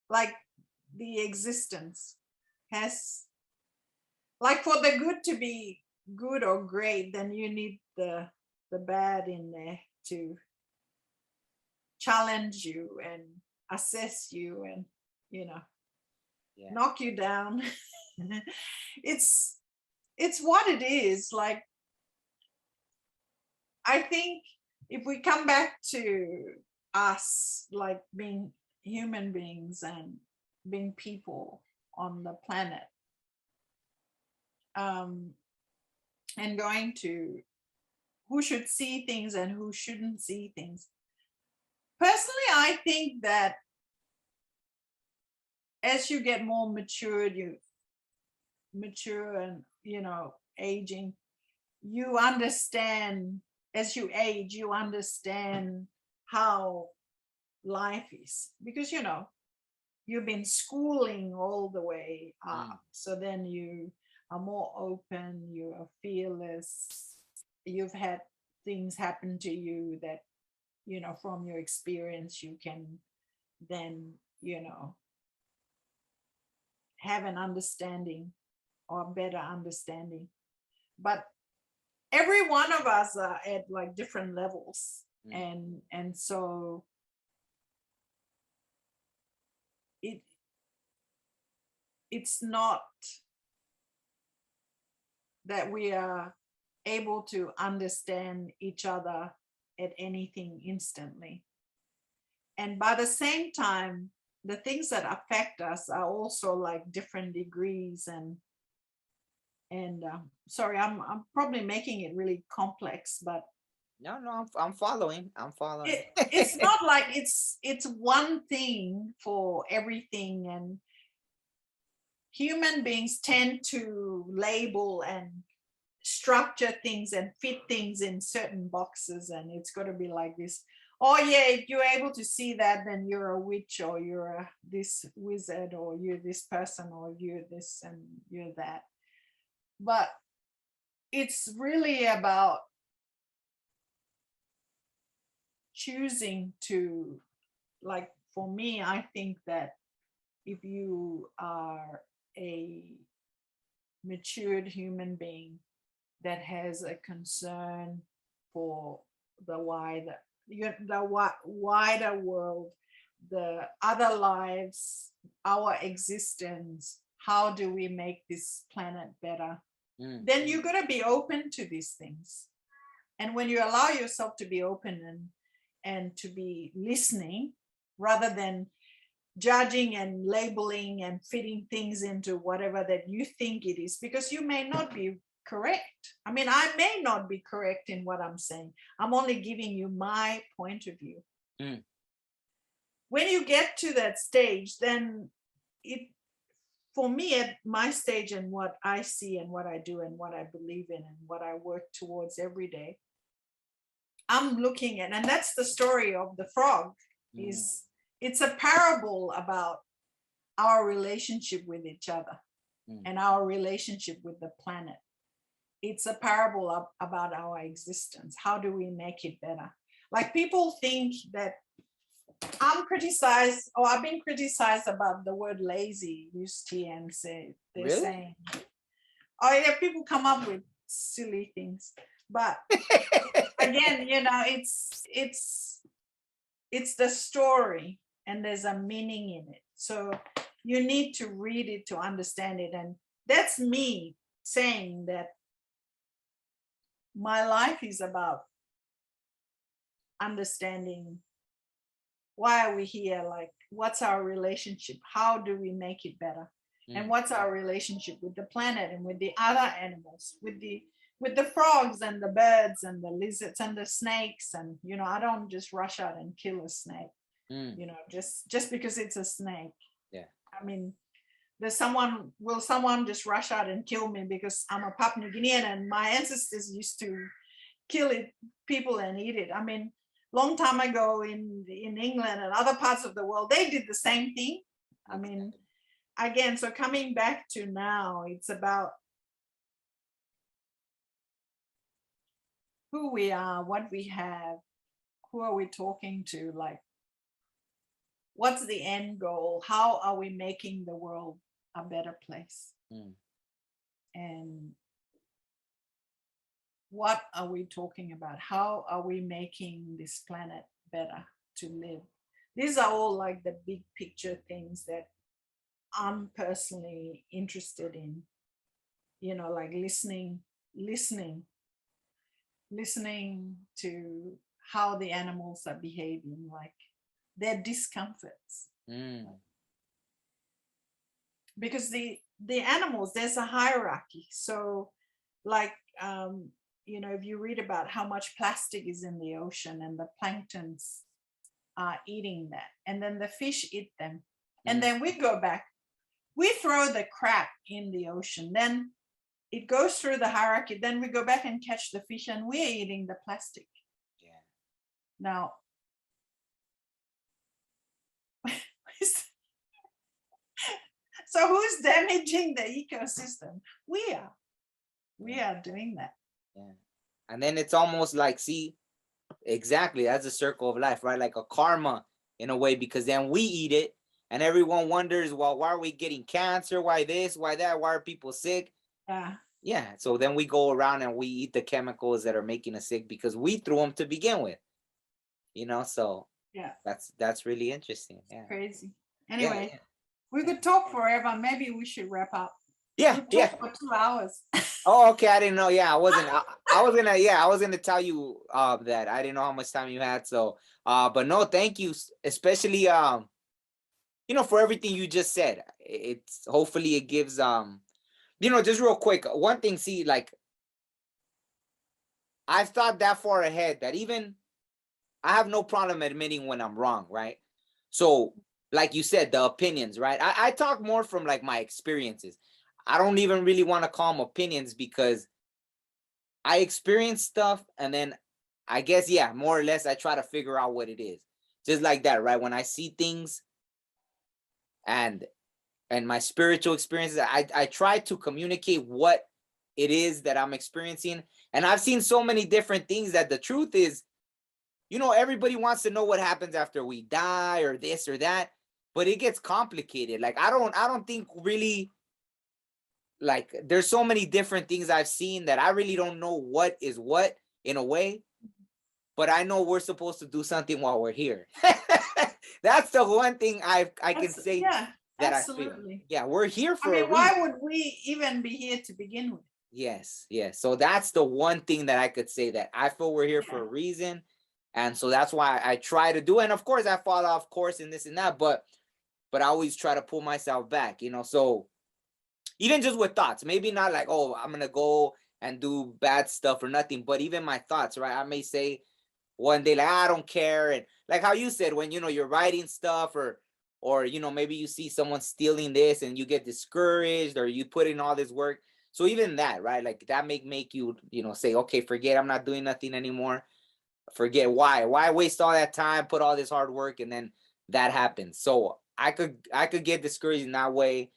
Like, the existence has, like, for the good to be good or great, then you need the bad in there to challenge you and assess you and knock you down. It's what it is. Like, I think if we come back to us, like being human beings and being people on the planet, and going to who should see things and who shouldn't see things. Personally, I think that as you get more mature and aging, you understand, as you age, you understand how life is, because you've been schooling all the way up. So then you are more open, you are fearless, you've had things happen to you that from your experience you can then have an understanding or a better understanding. But every one of us are at like different levels, and so it's not that we are able to understand each other at anything instantly. And by the same time, the things that affect us are also like different degrees. And sorry, I'm probably making it really complex, but no, I'm following. It's not like it's one thing for everything, and human beings tend to label and structure things and fit things in certain boxes, and it's got to be like this. Oh yeah, if you're able to see that, then you're a witch, or you're this wizard, or you're this person, or you're this and you're that. But it's really about choosing to, like, for me, I think that if you are a matured human being that has a concern for the wider world, the other lives, our existence, how do we make this planet better? Then you're going to be open to these things. And when you allow yourself to be open and to be listening, rather than judging and labeling and fitting things into whatever that you think it is, because you may not be correct. I mean, I may not be correct in what I'm saying. I'm only giving you my point of view. When you get to that stage, then for me, at my stage, and what I see and what I do and what I believe in and what I work towards every day, I'm looking at, and that's the story of the frog. It's a parable about our relationship with each other and our relationship with the planet. It's a parable about our existence. How do we make it better? Like, people think that I've been criticized about the word lazy used here, and they're really? saying, oh yeah, people come up with silly things. But again, it's the story, and there's a meaning in it. So you need to read it to understand it. And that's me saying that my life is about understanding, why are we here? Like, what's our relationship? How do we make it better? And what's our relationship with the planet and with the other animals, with the frogs and the birds and the lizards and the snakes? And I don't just rush out and kill a snake, just because it's a snake. Yeah. I mean, will someone just rush out and kill me because I'm a Papua New Guinean and my ancestors used to kill people and eat it? I mean, long time ago in England and other parts of the world, they did the same thing. I mean, again, so coming back to now, it's about who we are, what we have, who are we talking to, like, what's the end goal? How are we making the world a better place? And what are we talking about? How are we making this planet better to live? These are all like the big picture things that I'm personally interested in, like listening to how the animals are behaving, like their discomforts. Because the the animals, there's a hierarchy. So like, if you read about how much plastic is in the ocean and the planktons are eating that, and then the fish eat them, and then we go back, we throw the crap in the ocean, then it goes through the hierarchy, then we go back and catch the fish and we're eating the plastic. Yeah. Now, so who's damaging the ecosystem? We are doing that. Yeah. And then it's almost like, see, exactly, that's a circle of life, right? Like a karma in a way, because then we eat it and everyone wonders, well, why are we getting cancer? Why this? Why that? Why are people sick? Yeah. So then we go around and we eat the chemicals that are making us sick because we threw them to begin with. So yeah, that's really interesting. Yeah. Crazy. Anyway, yeah. we could talk forever. Maybe we should wrap up. Yeah, We'll talk for 2 hours. Oh, okay. I didn't know. Yeah, I wasn't. I was gonna tell you that I didn't know how much time you had. So, but no, thank you, especially for everything you just said. It's hopefully it gives just real quick. One thing, see, like I've thought that far ahead that even I have no problem admitting when I'm wrong, right? So, like you said, the opinions, right? I talk more from like my experiences. I don't even really want to call them opinions because I experience stuff and then I guess, yeah, more or less I try to figure out what it is. Just like that, right? When I see things and my spiritual experiences, I try to communicate what it is that I'm experiencing. And I've seen so many different things that the truth is, everybody wants to know what happens after we die or this or that, but it gets complicated. Like I don't think really, like there's so many different things I've seen that I really don't know what is what in a way, but I know we're supposed to do something while we're here. That's the one thing I can say Yeah, that absolutely. I feel. Yeah, we're here for a reason. Why would we even be here to begin with? Yes. So that's the one thing that I could say, that I feel we're here for a reason. And so that's why I try to do it. And of course I fall off course and this and that, but I always try to pull myself back, so even just with thoughts, maybe not like, oh, I'm going to go and do bad stuff or nothing, but even my thoughts, right? I may say one day, like, I don't care. And like how you said, when, you're writing stuff or, maybe you see someone stealing this and you get discouraged or you put in all this work. So even that, right? Like that make you, say, okay, forget, I'm not doing nothing anymore. Forget why waste all that time, put all this hard work, and then that happens. So I could get discouraged in that way.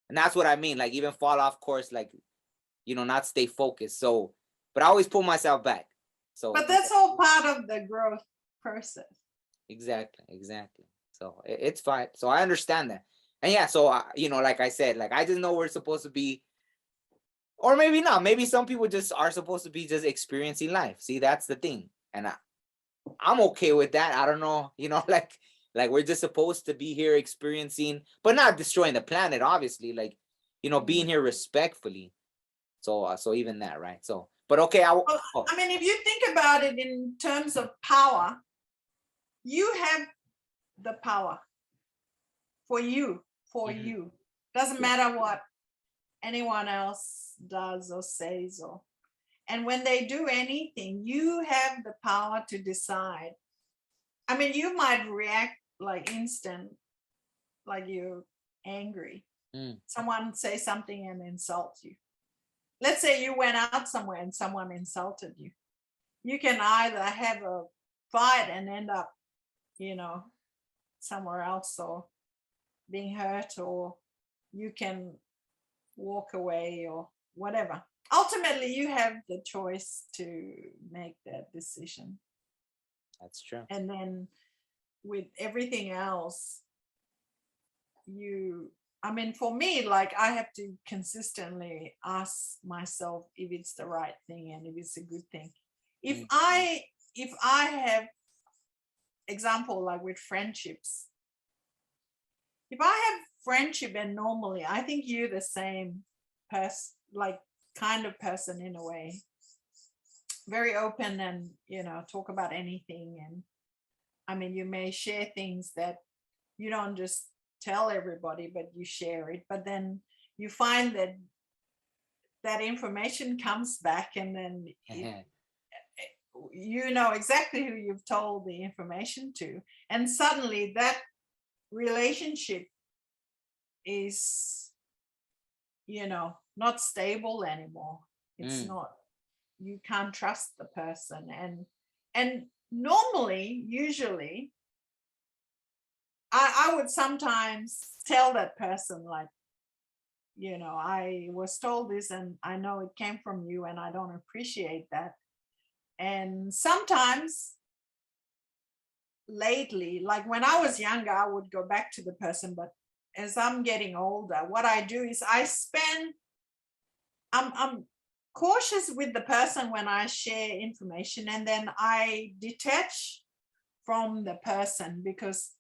And that's what I mean. Like even fall off course, like, not stay focused. So, but I always pull myself back. So, but that's all part of the growth process. Exactly. So it's fine. So I understand that. And yeah, so, like I said, like I just know we're supposed to be, or maybe not. Maybe some people just are supposed to be just experiencing life. See, that's the thing. And I'm okay with that. I don't know, like we're just supposed to be here experiencing, but not destroying the planet, obviously, like, being here respectfully. So even that, right? So, but okay. If you think about it in terms of power, you have the power for you, Doesn't matter what anyone else does or says, and when they do anything, you have the power to decide. You might react like instant, like you're angry. Someone say something and insult you. Let's say you went out somewhere and someone insulted you. You can either have a fight and end up, somewhere else or being hurt, or you can walk away or whatever. Ultimately, you have the choice to make that decision. That's true. And then with everything else, for me, like I have to consistently ask myself if it's the right thing and if it's a good thing. If I have, example, like with friendships, if I have friendship and normally I think you're the same person, like kind of person in a way, very open and, talk about anything. And you may share things that you don't just tell everybody, but you share it. But then you find that that information comes back, and then you know exactly who you've told the information to, and suddenly that relationship is, you know, not stable anymore. It's not, you can't trust the person. And normally, usually, I would sometimes tell that person, like, you know, I was told this and I know it came from you and I don't appreciate that. And sometimes lately, like when I was younger, I would go back to the person, but as I'm getting older, what I do is I'm cautious with the person when I share information, and then I detach from the person, because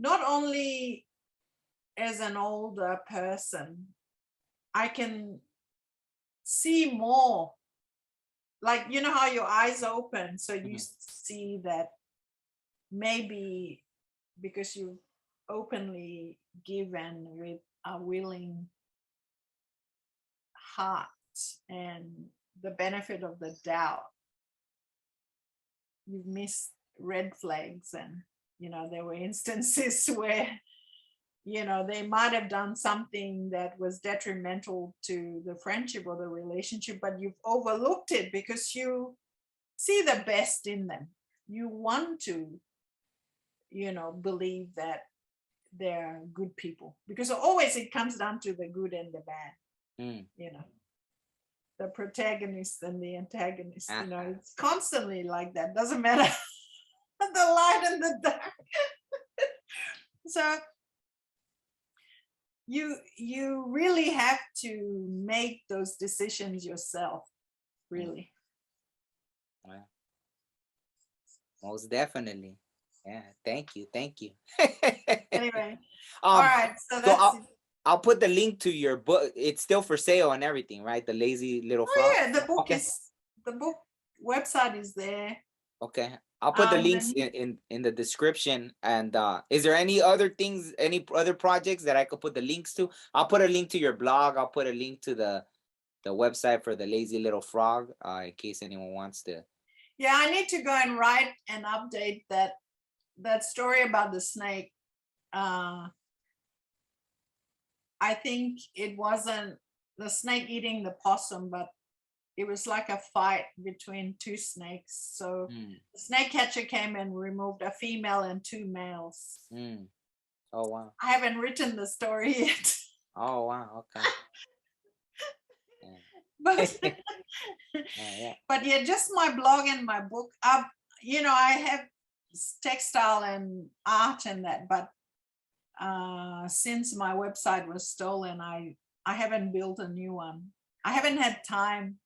not only as an older person, I can see more, like, you know how your eyes open, so you see that maybe because you openly given with a willing heart and the benefit of the doubt, you've missed red flags. And you know, there were instances where, you know, they might have done something that was detrimental to the friendship or the relationship, but you've overlooked it because you see the best in them. You want to, you know, believe that they're good people, because always it comes down to the good and the bad, you know, the protagonist and the antagonist, you know, it's constantly like that. Doesn't matter the light and the dark. So you really have to make those decisions yourself, really. Well, most definitely. Yeah, thank you. Anyway, all right, so that's I'll put the link to your book. It's still for sale and everything, right? The Lazy Little Frog. Yeah, the book the book website is there. Okay, I'll put the links in the description. And is there any other things, any other projects that I could put the links to? I'll put a link to your blog. I'll put a link to the website for the Lazy Little Frog, in case anyone wants to. Yeah, I need to go and write and update that story about the snake. I think it wasn't the snake eating the possum, but it was like a fight between two snakes. So the snake catcher came and removed a female and two males. Oh, wow. I haven't written the story yet. Oh, wow. Okay. But but yeah, just my blog and my book. You know, I have textile and art and that, but since my website was stolen, I haven't built a new one. I haven't had time.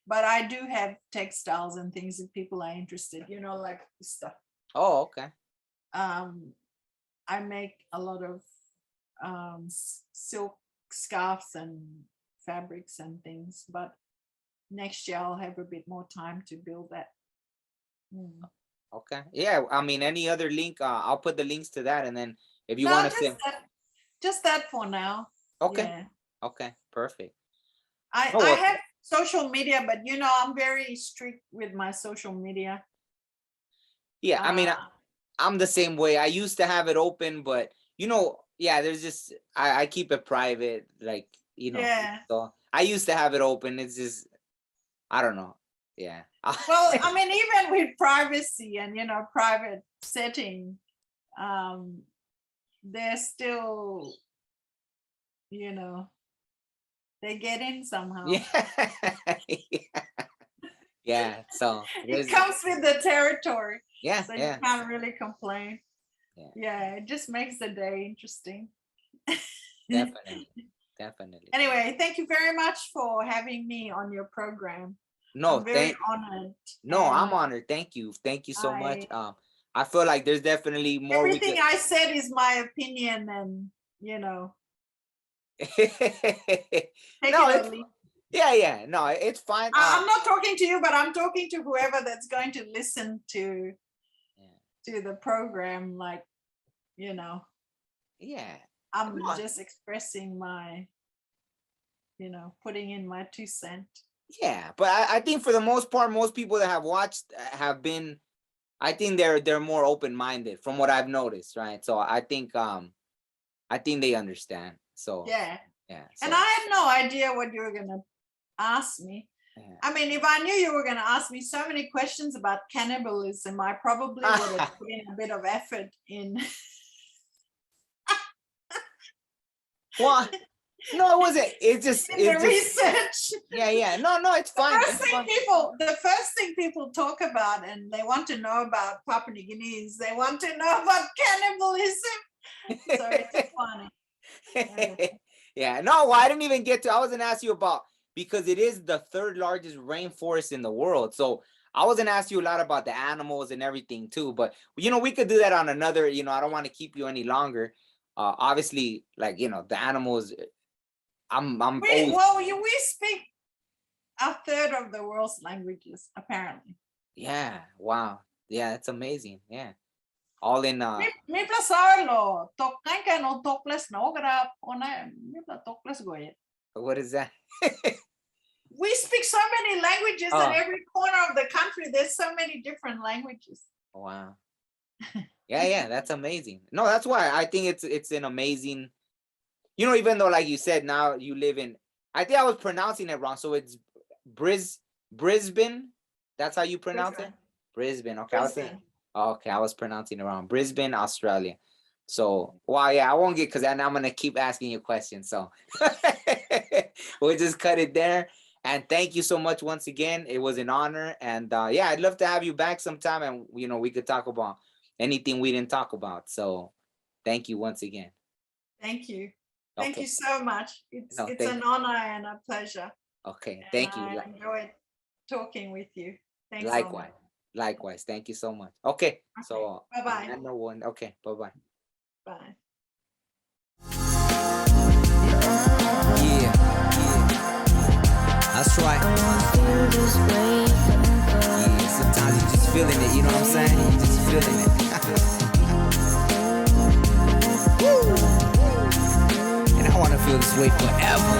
But I do have textiles and things if people are interested, you know, like stuff. Oh, okay. I make a lot of silk scarves and fabrics and things, but next year I'll have a bit more time to build that. Okay. Yeah, I mean, any other link, I'll put the links to that, and then if you want to just that for now. Okay. Yeah. Okay, perfect. I have social media, but you know, I'm very strict with my social media. Yeah, I mean, I'm the same way. I used to have it open, but you know, yeah, there's just I keep it private, like, you know. Yeah. So I used to have it open. It's just, I don't know. Yeah. Well, I mean, even with privacy and, you know, private setting, they're still, you know, they get in somehow. Yeah. So it comes with the territory. Yeah. So you can't really complain. Yeah, it just makes the day interesting. Definitely. Anyway, thank you very much for having me on your program. No, I'm very honored. No, I'm honored. Thank you so much. I feel like there's definitely more. Everything I said is my opinion, and you know. Yeah. No, it's fine. I'm not talking to you, but I'm talking to whoever that's going to listen to the program. Like, you know. Yeah. I'm just expressing my, putting in my 2 cents. Yeah, but I think for the most part, most people that have watched have been, I think they're more open-minded from what I've noticed, right? So I think they understand. So yeah. So. And I had no idea what you were gonna ask me. Yeah. I mean, if I knew you were gonna ask me so many questions about cannibalism, I probably would have put in a bit of effort in. What? No, it wasn't. It's just research. Yeah. No, it's fine. The first thing people talk about, and they want to know about Papua New Guinea, is they want to know about cannibalism. So it's funny. Yeah. No, well, I didn't even get to. I was gonna ask you about, because it is the 3rd largest rainforest in the world. So I was gonna ask you a lot about the animals and everything too. But we could do that on another. I don't want to keep you any longer. Obviously, like the animals. We speak a third of the world's languages, apparently. Yeah. Wow. Yeah, it's amazing. Yeah. All in Mi plasarlo. No toples no grab. What is that? We speak so many languages in every corner of the country. There's so many different languages. Wow. Yeah, that's amazing. No, that's why I think it's an amazing, even though, like you said, now you live in, I think I was pronouncing it wrong. So it's Brisbane. That's how you pronounce it? Brisbane. Okay. I was pronouncing it wrong. Brisbane, Australia. So, well, yeah, I won't get, because I'm going to keep asking you questions. So we'll just cut it there. And thank you so much once again. It was an honor. And yeah, I'd love to have you back sometime, and, we could talk about anything we didn't talk about. So thank you once again. Thank you. Thank you so much. It's an honor and a pleasure. Okay. Thank you. I enjoyed talking with you. Thanks. Likewise. Likewise. Thank you so much. Okay. So bye-bye. Okay. Bye-bye. Bye. Yeah. That's right. Yeah, sometimes you just feeling it, you know what I'm saying? You just feeling it. And I want to feel this way forever.